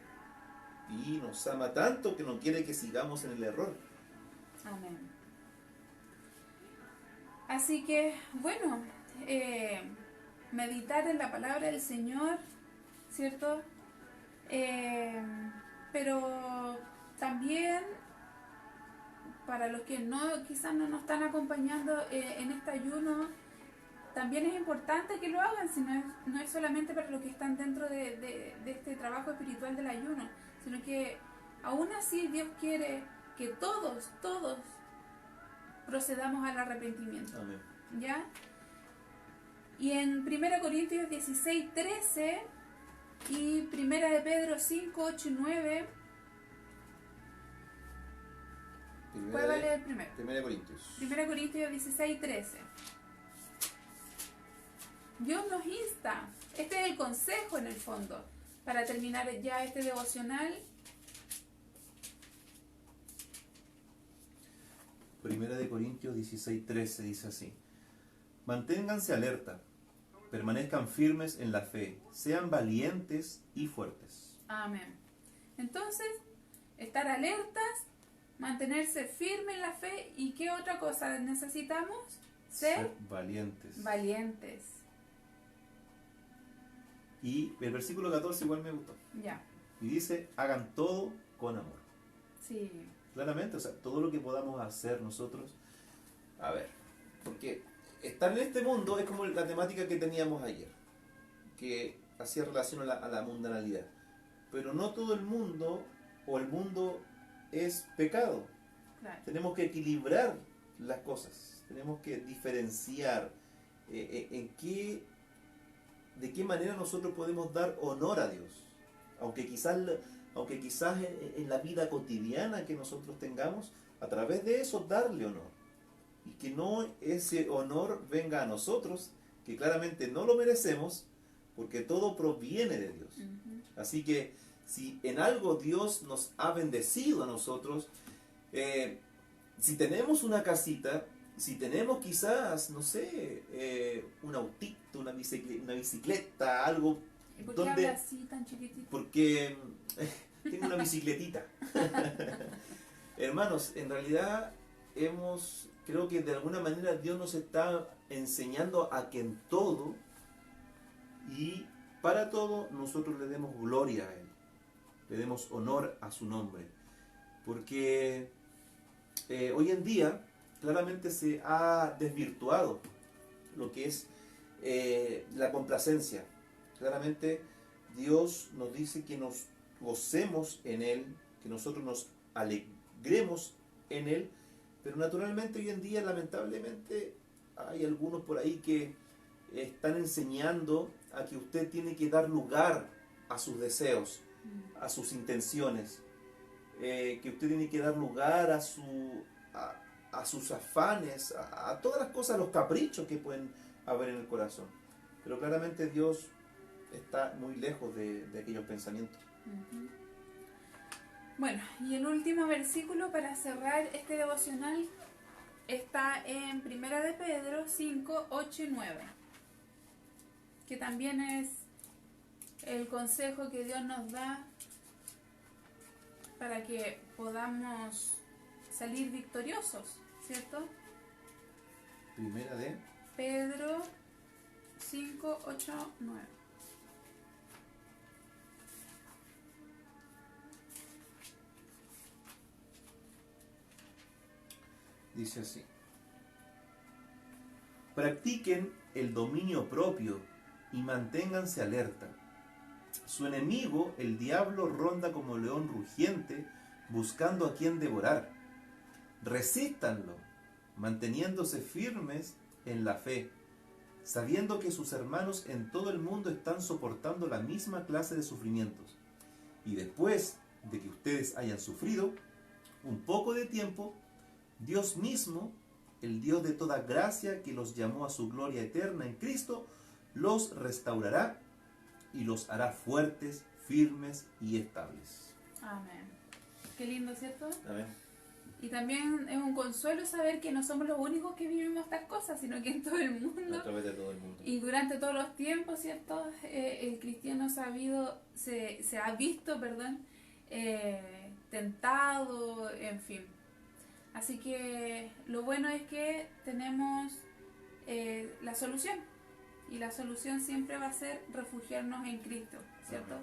y nos ama tanto que no quiere que sigamos en el error. Amén. Así que, bueno, meditar en la palabra del Señor, ¿cierto? Pero también para los que quizás no nos están acompañando en este ayuno, también es importante que lo hagan, si no es solamente para los que están dentro de este trabajo espiritual del ayuno, sino que aún así Dios quiere que todos procedamos al arrepentimiento. Amén. ¿Ya? Y en 1 Corintios 16, 13 y 1 de Pedro 5, 8 y 9, ¿cuál va a leer primero? 1 Corintios. 1 Corintios 16, 13. Dios nos insta, este es el consejo en el fondo, para terminar ya este devocional. 1 Corintios 16, 13 dice así: manténganse alerta, permanezcan firmes en la fe, sean valientes y fuertes. Amén. Entonces, estar alertas, mantenerse firme en la fe, ¿y qué otra cosa necesitamos? Ser valientes. valientes. Y el versículo 14 igual me gustó. Ya, Y dice, hagan todo con amor. sí. Claramente, o sea, todo lo que podamos hacer nosotros. A ver, porque estar en este mundo es como la temática que teníamos ayer, que hacía relación a la mundanalidad. Pero no todo el mundo es pecado. Claro. Tenemos que equilibrar las cosas, tenemos que diferenciar de qué manera nosotros podemos dar honor a Dios. Aunque quizás en la vida cotidiana que nosotros tengamos, a través de eso darle honor. Y que no ese honor venga a nosotros, que claramente no lo merecemos, porque todo proviene de Dios. Uh-huh. Así que si en algo Dios nos ha bendecido a nosotros, si tenemos una casita, si tenemos quizás, no sé, un autito, una bicicleta, algo... ¿Y por qué habla así tan chiquitito? Porque tengo una bicicletita. Hermanos, en realidad creo que de alguna manera Dios nos está enseñando a que en todo y para todo nosotros le demos gloria a Él, le demos honor a su nombre, porque hoy en día claramente se ha desvirtuado lo que es la complacencia. Claramente Dios nos dice que nos gocemos en Él, que nosotros nos alegremos en Él, pero naturalmente hoy en día lamentablemente hay algunos por ahí que están enseñando a que usted tiene que dar lugar a sus deseos, a sus intenciones, que usted tiene que dar lugar a, a sus afanes, a todas las cosas, a los caprichos que pueden haber en el corazón. Pero claramente Dios está muy lejos de aquellos pensamientos. Ujú. Bueno, y el último versículo para cerrar este devocional está en Primera de Pedro 5, 8 y 9, que también es el consejo que Dios nos da para que podamos salir victoriosos, ¿cierto? Primera de Pedro 5, 8, 9. dice así: practiquen el dominio propio y manténganse alerta. Su enemigo, el diablo, ronda como león rugiente, buscando a quien devorar. Resístanlo, manteniéndose firmes en la fe, sabiendo que sus hermanos en todo el mundo están soportando la misma clase de sufrimientos. Y después de que ustedes hayan sufrido un poco de tiempo, Dios mismo, el Dios de toda gracia, que los llamó a su gloria eterna en Cristo, los restaurará y los hará fuertes, firmes y estables. Amén. Qué lindo, ¿cierto? Amén. Y también es un consuelo saber que no somos los únicos que vivimos estas cosas, sino que en todo el mundo. A través de todo el mundo. Y durante todos los tiempos, ¿cierto? El cristiano sabido, se ha visto, tentado, en fin. Así que lo bueno es que tenemos la solución. Y la solución siempre va a ser refugiarnos en Cristo, ¿cierto?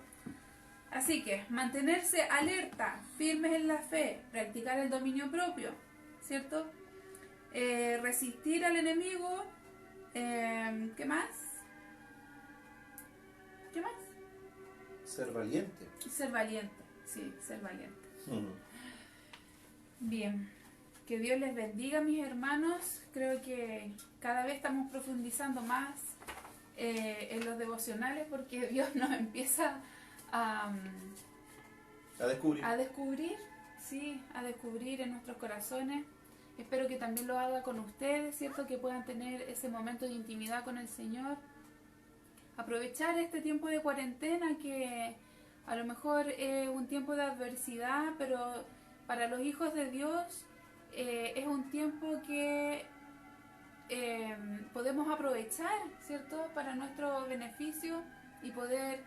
Así que mantenerse alerta, firmes en la fe, practicar el dominio propio, ¿cierto? Resistir al enemigo. ¿Qué más? ¿Qué más? Ser valiente. Ser valiente, sí, ser valiente. Mm. Bien, que Dios les bendiga, mis hermanos. Creo que cada vez estamos profundizando más en los devocionales, porque Dios nos empieza a descubrir. Sí, a descubrir en nuestros corazones. Espero que también lo haga con ustedes, ¿cierto? Que puedan tener ese momento de intimidad con el Señor. Aprovechar este tiempo de cuarentena, que a lo mejor es un tiempo de adversidad, pero para los hijos de Dios es un tiempo que podemos aprovechar, ¿cierto? Para nuestro beneficio y poder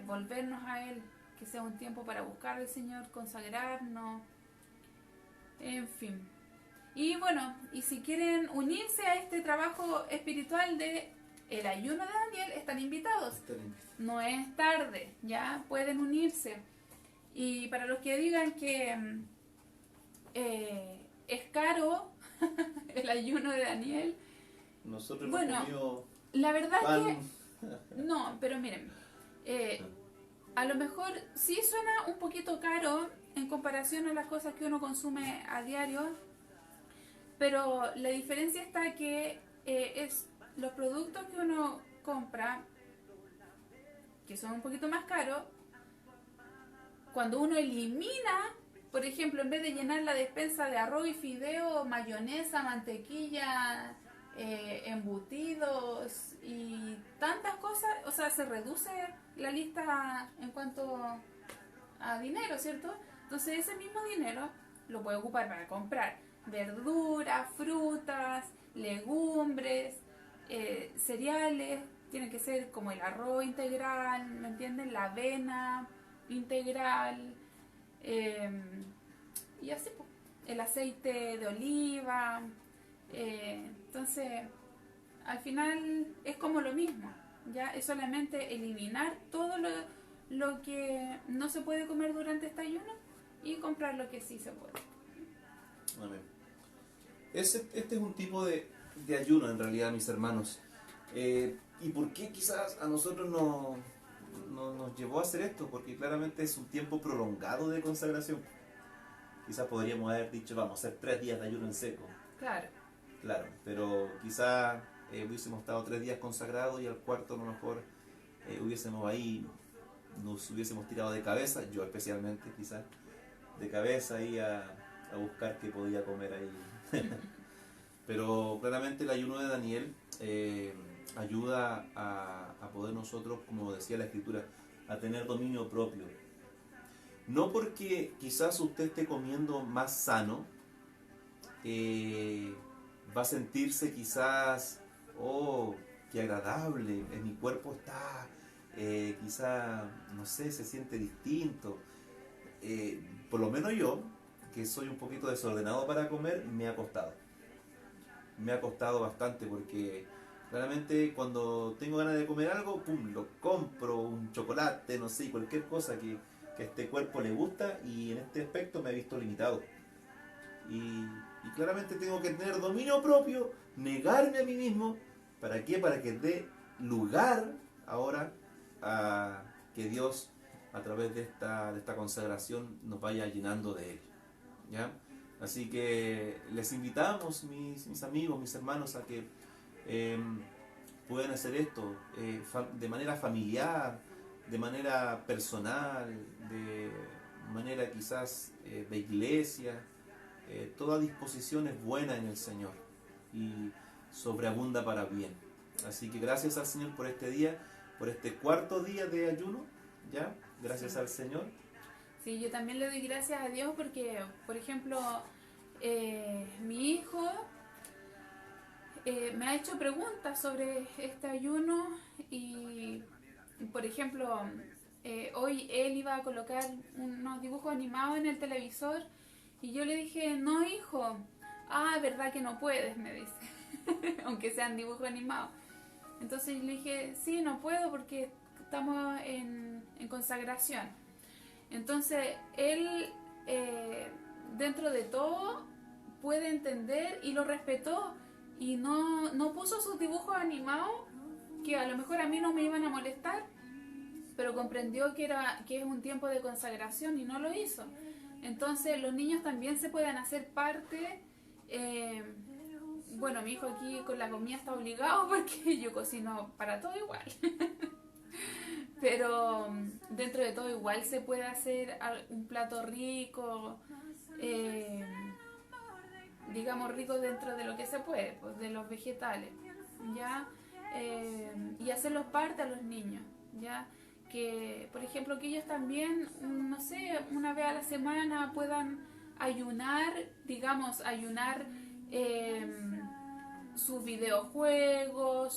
volvernos a Él. Que sea un tiempo para buscar al Señor, consagrarnos, en fin. Y bueno, y si quieren unirse a este trabajo espiritual de el ayuno de Daniel, están invitados. No es tarde, ya pueden unirse. Y para los que digan que es caro el ayuno de Daniel, Nosotros bueno, hemos comido la verdad pan. es que no, pero miren, a lo mejor sí suena un poquito caro en comparación a las cosas que uno consume a diario, pero la diferencia está que es los productos que uno compra, que son un poquito más caros, cuando uno elimina, por ejemplo, en vez de llenar la despensa de arroz y fideo, mayonesa, mantequilla, embutidos y tantas cosas, o sea, se reduce la lista en cuanto a dinero, ¿cierto? Entonces ese mismo dinero lo puede ocupar para comprar verduras, frutas, legumbres, cereales, tiene que ser como el arroz integral, ¿me entienden? La avena integral, y así, pues, el aceite de oliva. Entonces, al final es como lo mismo, ya es solamente eliminar todo lo que no se puede comer durante este ayuno y comprar lo que sí se puede. Amén. Este es un tipo de ayuno en realidad, mis hermanos. ¿Y por qué quizás a nosotros nos llevó a hacer esto? Porque claramente es un tiempo prolongado de consagración. Quizás podríamos haber dicho, vamos a hacer 3 días de ayuno en seco. Claro, pero quizás hubiésemos estado 3 días consagrados y al cuarto a lo mejor hubiésemos ahí nos hubiésemos tirado de cabeza, yo especialmente quizás, de cabeza ahí a buscar qué podía comer ahí. Pero claramente el ayuno de Daniel ayuda a poder nosotros, como decía la Escritura, a tener dominio propio. No porque quizás usted esté comiendo más sano, va a sentirse quizás, oh, qué agradable, en mi cuerpo está, quizás, no sé, se siente distinto. Por lo menos yo, que soy un poquito desordenado para comer, me ha costado. Me ha costado bastante porque claramente cuando tengo ganas de comer algo, pum, lo compro, un chocolate, no sé, cualquier cosa que a este cuerpo le gusta, y en este aspecto me he visto limitado. Y claramente tengo que tener dominio propio, negarme a mí mismo. ¿Para qué? Para que dé lugar ahora a que Dios, a través de esta consagración, nos vaya llenando de Él. ¿Ya? Así que les invitamos, mis amigos, mis hermanos, a que puedan hacer esto de manera familiar, de manera personal, de manera quizás de iglesia. Toda disposición es buena en el Señor y sobreabunda para bien. Así que gracias al Señor por este día, por este cuarto día de ayuno. ¿Ya? Gracias al Señor. Sí, yo también le doy gracias a Dios porque, por ejemplo, mi hijo me ha hecho preguntas sobre este ayuno y, por ejemplo, hoy él iba a colocar unos dibujos animados en el televisor y yo le dije, no, hijo, verdad que no puedes, me dice, aunque sean dibujos animados. Entonces le dije, sí, no puedo porque estamos en consagración. Entonces él, dentro de todo, puede entender y lo respetó y no puso sus dibujos animados, que a lo mejor a mí no me iban a molestar, pero comprendió que es un tiempo de consagración y no lo hizo. Entonces los niños también se pueden hacer parte. Bueno, mi hijo aquí con la comida está obligado porque yo cocino para todo igual. Pero dentro de todo igual se puede hacer un plato rico, digamos rico dentro de lo que se puede, pues de los vegetales, ¿ya? Y hacerlos parte a los niños, ¿ya? Que, por ejemplo, que ellos también, no sé, una vez a la semana puedan ayunar, digamos, sus videojuegos,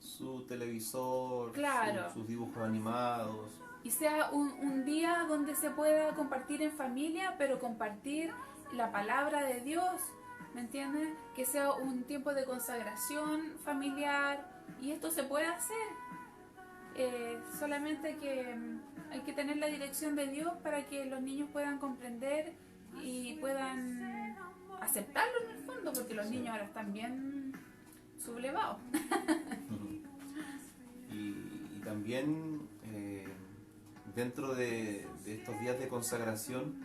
Su televisor, claro, sus dibujos animados. y sea un día donde se pueda compartir en familia, pero compartir la palabra de Dios, ¿me entiendes? Que sea un tiempo de consagración familiar, y esto se puede hacer. Solamente que hay que tener la dirección de Dios para que los niños puedan comprender y puedan aceptarlo en el fondo, porque los niños ahora están bien sublevados. Y también dentro de estos días de consagración,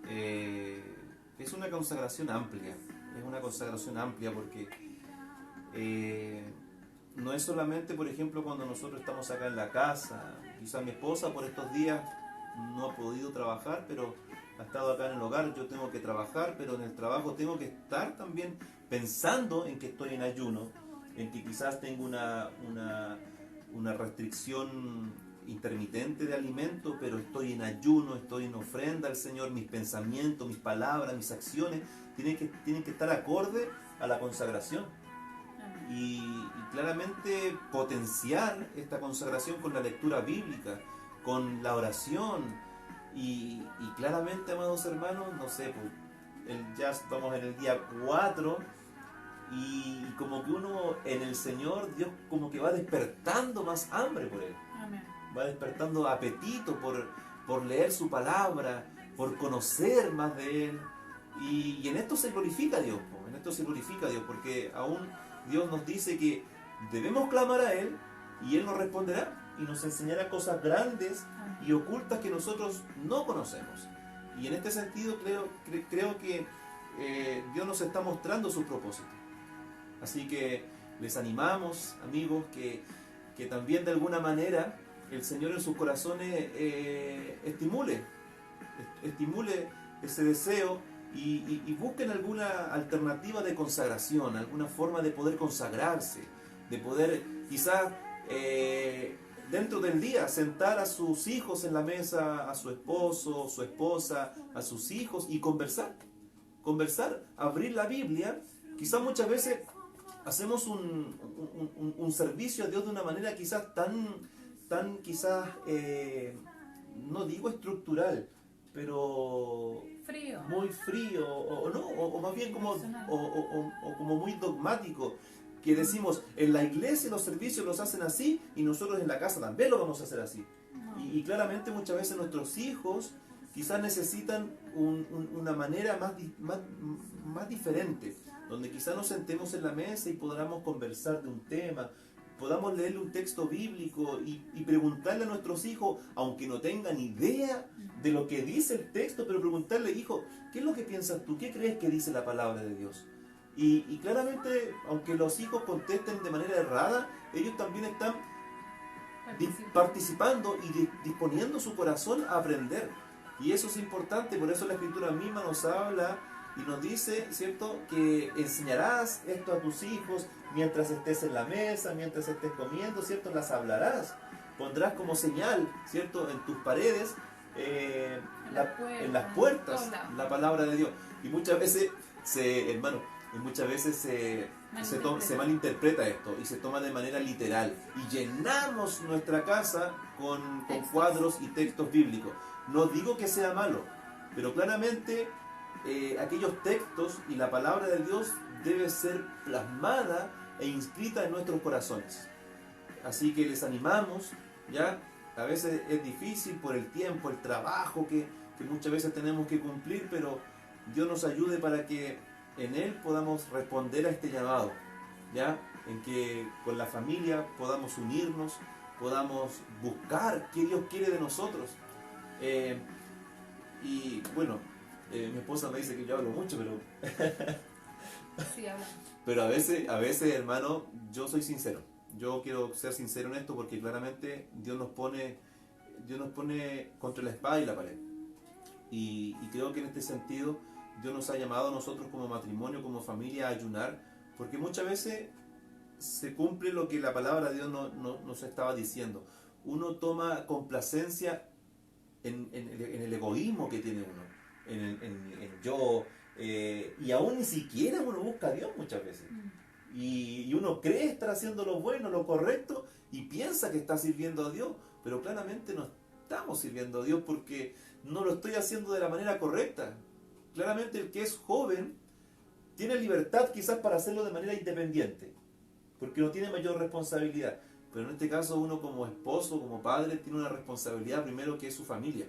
es una consagración amplia. Es una consagración amplia porque no es solamente, por ejemplo, cuando nosotros estamos acá en la casa. Quizás mi esposa por estos días no ha podido trabajar, pero ha estado acá en el hogar. Yo tengo que trabajar, pero en el trabajo tengo que estar también pensando en que estoy en ayuno, en que quizás tengo una restricción intermitente de alimento, pero estoy en ayuno, estoy en ofrenda al Señor. Mis pensamientos, mis palabras, mis acciones tienen que estar acorde a la consagración. Y claramente potenciar esta consagración con la lectura bíblica, con la oración, y claramente, amados hermanos, no sé, pues, ya estamos en el día 4 y como que uno en el Señor, Dios como que va despertando más hambre por Él. Amén. Va despertando apetito por leer su palabra, por conocer más de Él. Y en esto se glorifica a Dios, en esto se glorifica a Dios, porque aún Dios nos dice que debemos clamar a Él y Él nos responderá y nos enseñará cosas grandes y ocultas que nosotros no conocemos. Y en este sentido creo que Dios nos está mostrando su propósito. Así que les animamos, amigos, que también de alguna manera el Señor en sus corazones estimule ese deseo y busquen alguna alternativa de consagración, alguna forma de poder consagrarse, de poder quizás dentro del día sentar a sus hijos en la mesa, a su esposo, su esposa, a sus hijos y conversar, abrir la Biblia. Quizás muchas veces hacemos un servicio a Dios de una manera quizás tan quizás, no digo estructural, pero Frío. muy frío, o más bien como, o como muy dogmático, que decimos, en la iglesia los servicios los hacen así y nosotros en la casa también lo vamos a hacer así. No. Y claramente muchas veces nuestros hijos quizás necesitan una manera más diferente, donde quizás nos sentemos en la mesa y podamos conversar de un tema, podamos leerle un texto bíblico y preguntarle a nuestros hijos, aunque no tengan idea de lo que dice el texto, pero preguntarle, hijo, ¿qué es lo que piensas tú? ¿Qué crees que dice la palabra de Dios? Y claramente, aunque los hijos contesten de manera errada, ellos también están participando y disponiendo su corazón a aprender. Y eso es importante, por eso la Escritura misma nos habla y nos dice, ¿cierto?, que enseñarás esto a tus hijos mientras estés en la mesa, mientras estés comiendo, ¿cierto?, las hablarás, pondrás como señal, ¿cierto?, en tus paredes, en las puertas, la palabra de Dios. Y muchas veces, se malinterpreta esto y se toma de manera literal y llenamos nuestra casa con cuadros y textos bíblicos. No digo que sea malo, pero claramente aquellos textos y la palabra de Dios debe ser plasmada e inscrita en nuestros corazones. Así que les animamos, ¿ya? A veces es difícil por el tiempo, el trabajo que muchas veces tenemos que cumplir, pero Dios nos ayude para que en Él podamos responder a este llamado, ¿ya? En que con la familia podamos unirnos, podamos buscar qué Dios quiere de nosotros. Y bueno, mi esposa me dice que yo hablo mucho, pero Sí, habla. pero a veces, hermano, yo soy sincero. Yo quiero ser sincero en esto porque claramente Dios nos pone contra la espada y la pared. Y creo que en este sentido Dios nos ha llamado a nosotros como matrimonio, como familia, a ayunar, porque muchas veces se cumple lo que la palabra de Dios nos estaba diciendo. Uno toma complacencia en el egoísmo que tiene uno, en el yo, y aún ni siquiera uno busca a Dios muchas veces. Y uno cree estar haciendo lo bueno, lo correcto, y piensa que está sirviendo a Dios, pero claramente no estamos sirviendo a Dios porque no lo estoy haciendo de la manera correcta. Claramente el que es joven tiene libertad quizás para hacerlo de manera independiente, porque no tiene mayor responsabilidad. Pero en este caso uno como esposo, como padre, tiene una responsabilidad primero que es su familia.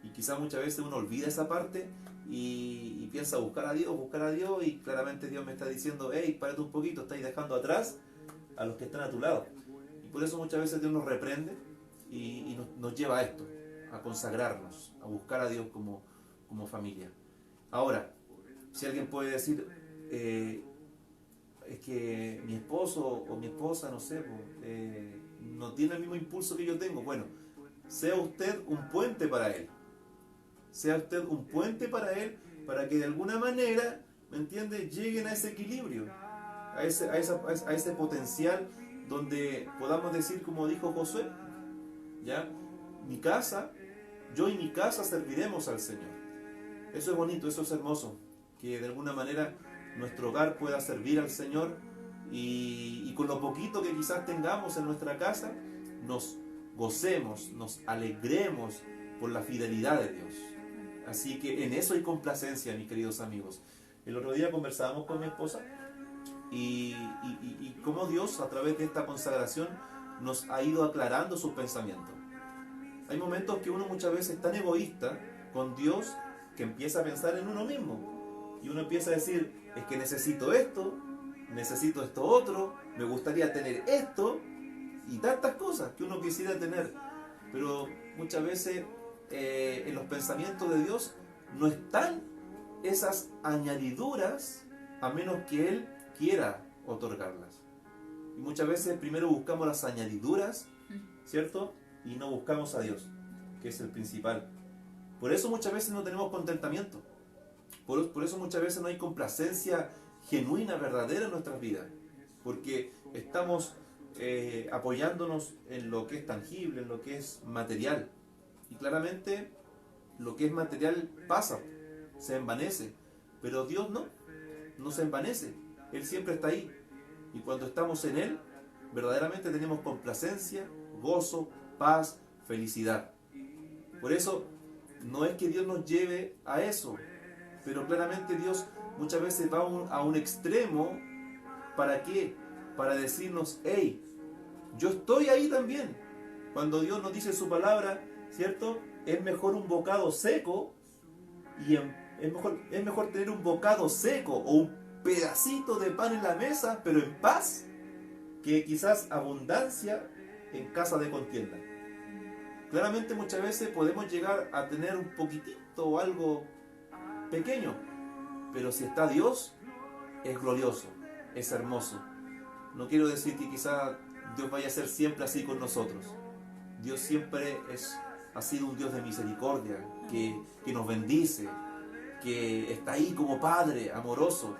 Y quizás muchas veces uno olvida esa parte y piensa buscar a Dios, y claramente Dios me está diciendo, hey, párate un poquito, estáis dejando atrás a los que están a tu lado. Y por eso muchas veces Dios nos reprende y nos lleva a esto, a consagrarnos, a buscar a Dios como familia. Ahora, si alguien puede decir, es que mi esposo o mi esposa, no sé, no tiene el mismo impulso que yo tengo. Bueno, sea usted un puente para él. Sea usted un puente para él, para que de alguna manera, ¿me entiende?, lleguen a ese equilibrio, a ese potencial donde podamos decir, como dijo Josué, ¿ya? Yo y mi casa serviremos al Señor. Eso es bonito, eso es hermoso, que de alguna manera nuestro hogar pueda servir al Señor y con lo poquito que quizás tengamos en nuestra casa, nos gocemos, nos alegremos por la fidelidad de Dios. Así que en eso hay complacencia, mis queridos amigos. El otro día conversábamos con mi esposa y cómo Dios, a través de esta consagración, nos ha ido aclarando sus pensamientos. Hay momentos que uno muchas veces es tan egoísta con Dios que empieza a pensar en uno mismo. Y uno empieza a decir, es que necesito esto otro, me gustaría tener esto, y tantas cosas que uno quisiera tener. Pero muchas veces en los pensamientos de Dios no están esas añadiduras a menos que Él quiera otorgarlas. Y muchas veces primero buscamos las añadiduras, ¿cierto? y no buscamos a Dios, que es el principal. Por eso muchas veces no tenemos contentamiento. Por eso muchas veces no hay complacencia genuina, verdadera en nuestras vidas. Porque estamos apoyándonos en lo que es tangible, en lo que es material. Y claramente lo que es material pasa, se envanece. Pero Dios no se envanece. Él siempre está ahí. Y cuando estamos en Él, verdaderamente tenemos complacencia, gozo, paz, felicidad. Por eso, no es que Dios nos lleve a eso, pero claramente Dios muchas veces va a un extremo. ¿Para qué? Para decirnos, hey, yo estoy ahí también. Cuando Dios nos dice su palabra, ¿cierto? Es mejor un bocado seco, y es mejor tener un bocado seco o un pedacito de pan en la mesa, pero en paz, que quizás abundancia en casa de contienda. Claramente muchas veces podemos llegar a tener un poquitito o algo pequeño, pero si está Dios, es glorioso, es hermoso. No quiero decir que quizás Dios vaya a ser siempre así con nosotros. Dios siempre ha sido un Dios de misericordia, que nos bendice, que está ahí como Padre amoroso,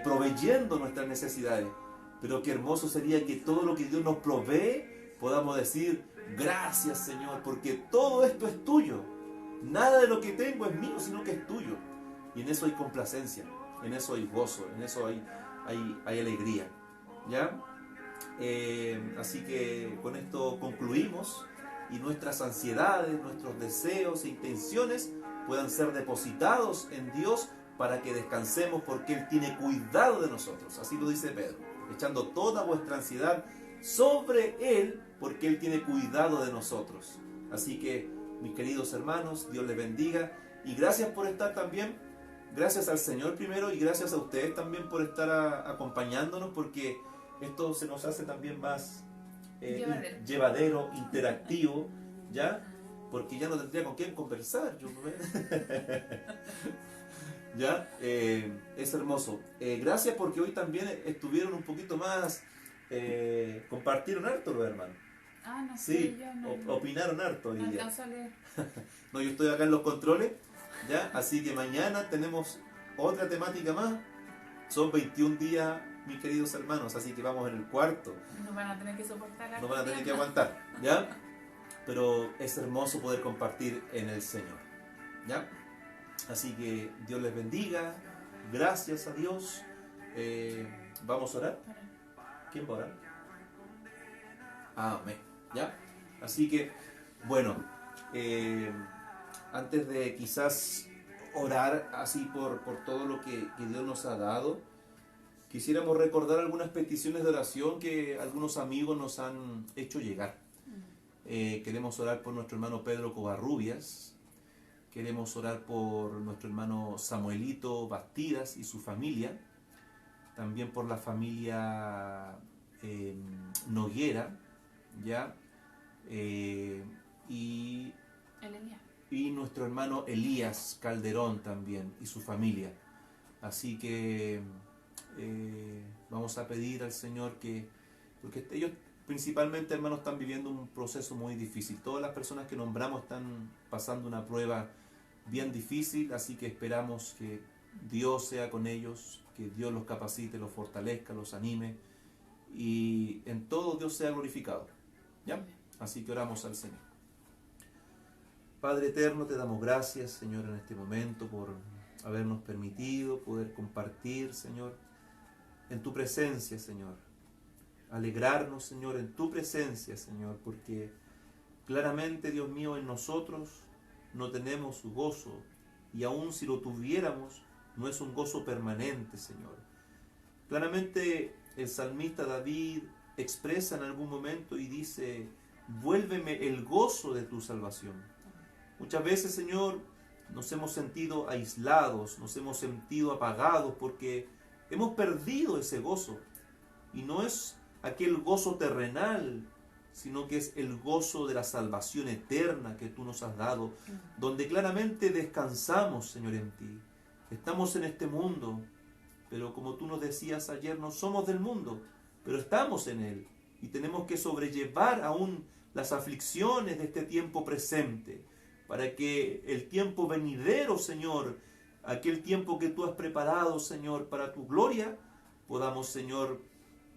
proveyendo nuestras necesidades. Pero qué hermoso sería que todo lo que Dios nos provee podamos decir, gracias Señor, porque todo esto es tuyo. Nada de lo que tengo es mío, sino que es tuyo. Y en eso hay complacencia, en eso hay gozo, en eso hay alegría. ¿Ya? Así que con esto concluimos, y nuestras ansiedades, nuestros deseos e intenciones puedan ser depositados en Dios para que descansemos, porque Él tiene cuidado de nosotros. Así lo dice Pedro, echando toda vuestra ansiedad sobre Él, porque Él tiene cuidado de nosotros. Así que, mis queridos hermanos, Dios les bendiga, y gracias por estar también, gracias al Señor primero, y gracias a ustedes también por estar acompañándonos, porque esto se nos hace también más llevadero, interactivo, ¿ya? Porque ya no tendría con quién conversar. ¿Ya? Es hermoso. Gracias, porque hoy también estuvieron un poquito más, compartieron harto los hermanos. Ah, no sé, Sí, yo no, opinaron harto hoy no día. alcanzo a leer. No, yo estoy acá en los controles, ¿ya? Así que mañana tenemos otra temática más. Son 21 días, mis queridos hermanos, así que vamos en el cuarto. Nos van a tener que soportar. No van a tener que aguantar, ¿ya? Pero es hermoso poder compartir en el Señor, ¿ya? Así que Dios les bendiga, gracias a Dios. ¿Vamos a orar? ¿Quién va a orar? Amén, ¿ya? Así que, bueno, antes de quizás orar así por todo lo que Dios nos ha dado, quisiéramos recordar algunas peticiones de oración que algunos amigos nos han hecho llegar. Queremos orar por nuestro hermano Pedro Covarrubias, queremos orar por nuestro hermano Samuelito Bastidas y su familia, también por la familia Noguera, ¿ya? Y nuestro hermano Elías Calderón también y su familia. Así que vamos a pedir al Señor porque ellos principalmente, hermanos, están viviendo un proceso muy difícil. Todas las personas que nombramos están pasando una prueba bien difícil, así que esperamos que Dios sea con ellos, que Dios los capacite, los fortalezca, los anime, y en todo Dios sea glorificado, ¿ya? Así que oramos al Señor. Padre eterno, te damos gracias, Señor, en este momento por habernos permitido poder compartir, Señor, en tu presencia, Señor. Alegrarnos, Señor, en tu presencia, Señor, porque claramente, Dios mío, en nosotros no tenemos gozo, y aun si lo tuviéramos, no es un gozo permanente, Señor. Claramente el salmista David expresa en algún momento y dice, vuélveme el gozo de tu salvación. Muchas veces, Señor, nos hemos sentido aislados, nos hemos sentido apagados porque hemos perdido ese gozo. Y no es aquel gozo terrenal, sino que es el gozo de la salvación eterna que tú nos has dado, donde claramente descansamos, Señor, en ti. Estamos en este mundo, pero como tú nos decías ayer, no somos del mundo, pero estamos en él, y tenemos que sobrellevar aún las aflicciones de este tiempo presente, para que el tiempo venidero, Señor, aquel tiempo que tú has preparado, Señor, para tu gloria, podamos, Señor,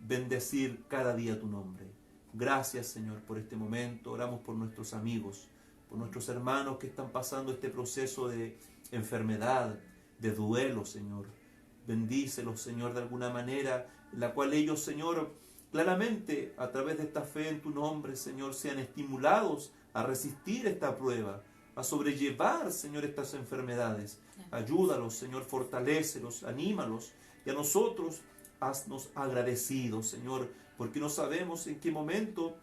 bendecir cada día tu nombre. Gracias, Señor, por este momento. Oramos por nuestros amigos, por nuestros hermanos que están pasando este proceso de enfermedad, de duelo, Señor. Bendícelos, Señor, de alguna manera, en la cual ellos, Señor, claramente, a través de esta fe en tu nombre, Señor, sean estimulados a resistir esta prueba, a sobrellevar, Señor, estas enfermedades. Ayúdalos, Señor, fortalécelos, anímalos, y a nosotros haznos agradecidos, Señor, porque no sabemos en qué momento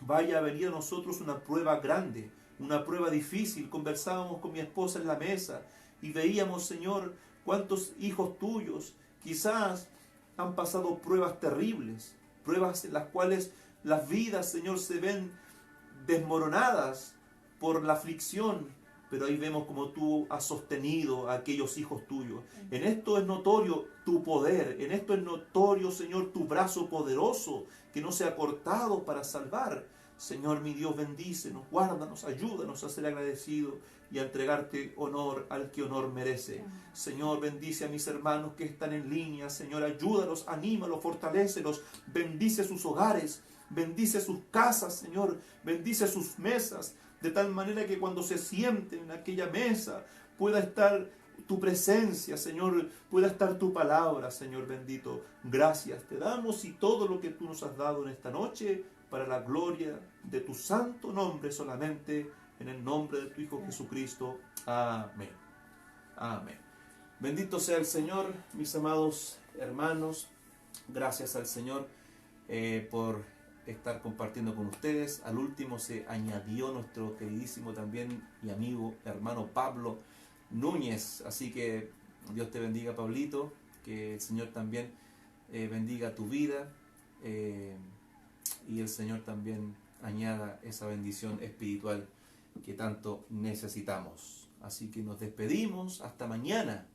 vaya a venir a nosotros una prueba grande, una prueba difícil. Conversábamos con mi esposa en la mesa y veíamos, Señor, cuántos hijos tuyos quizás han pasado pruebas terribles, pruebas en las cuales las vidas, Señor, se ven desmoronadas por la aflicción, pero ahí vemos como tú has sostenido a aquellos hijos tuyos. En esto es notorio tu poder, en esto es notorio, Señor, tu brazo poderoso que no se ha cortado para salvar. Señor, mi Dios, bendícenos, guárdanos, ayúdanos a ser agradecidos y a entregarte honor al que honor merece. Señor, bendice a mis hermanos que están en línea. Señor, ayúdalos, anímalos, fortalécelos, bendice sus hogares, bendice sus casas, Señor, bendice sus mesas, de tal manera que cuando se sienten en aquella mesa pueda estar tu presencia, Señor, pueda estar tu palabra, Señor bendito. Gracias te damos y todo lo que tú nos has dado en esta noche para la gloria de tu santo nombre solamente, en el nombre de tu Hijo Jesucristo. Amén. Amén. Bendito sea el Señor, mis amados hermanos. Gracias al Señor por estar compartiendo con ustedes. Al último se añadió nuestro queridísimo también y amigo hermano Pablo Núñez. Así que Dios te bendiga, Pablito, que el Señor también bendiga tu vida y el Señor también añada esa bendición espiritual que tanto necesitamos. Así que nos despedimos hasta mañana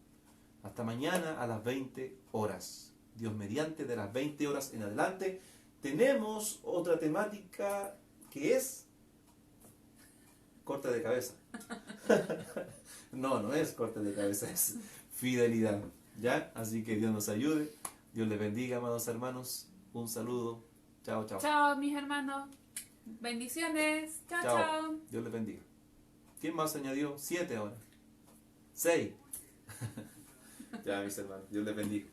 a las 20 horas. Dios mediante, de las 20 horas en adelante tenemos otra temática que es corte de cabeza. No es corte de cabeza, es fidelidad. ¿Ya? Así que Dios nos ayude. Dios les bendiga, amados hermanos. Un saludo. Chao, chao. Chao, mis hermanos. Bendiciones. Chao, chao. Dios les bendiga. ¿Quién más añadió? 7 ahora. 6. Ya, mis hermanos. Dios les bendiga.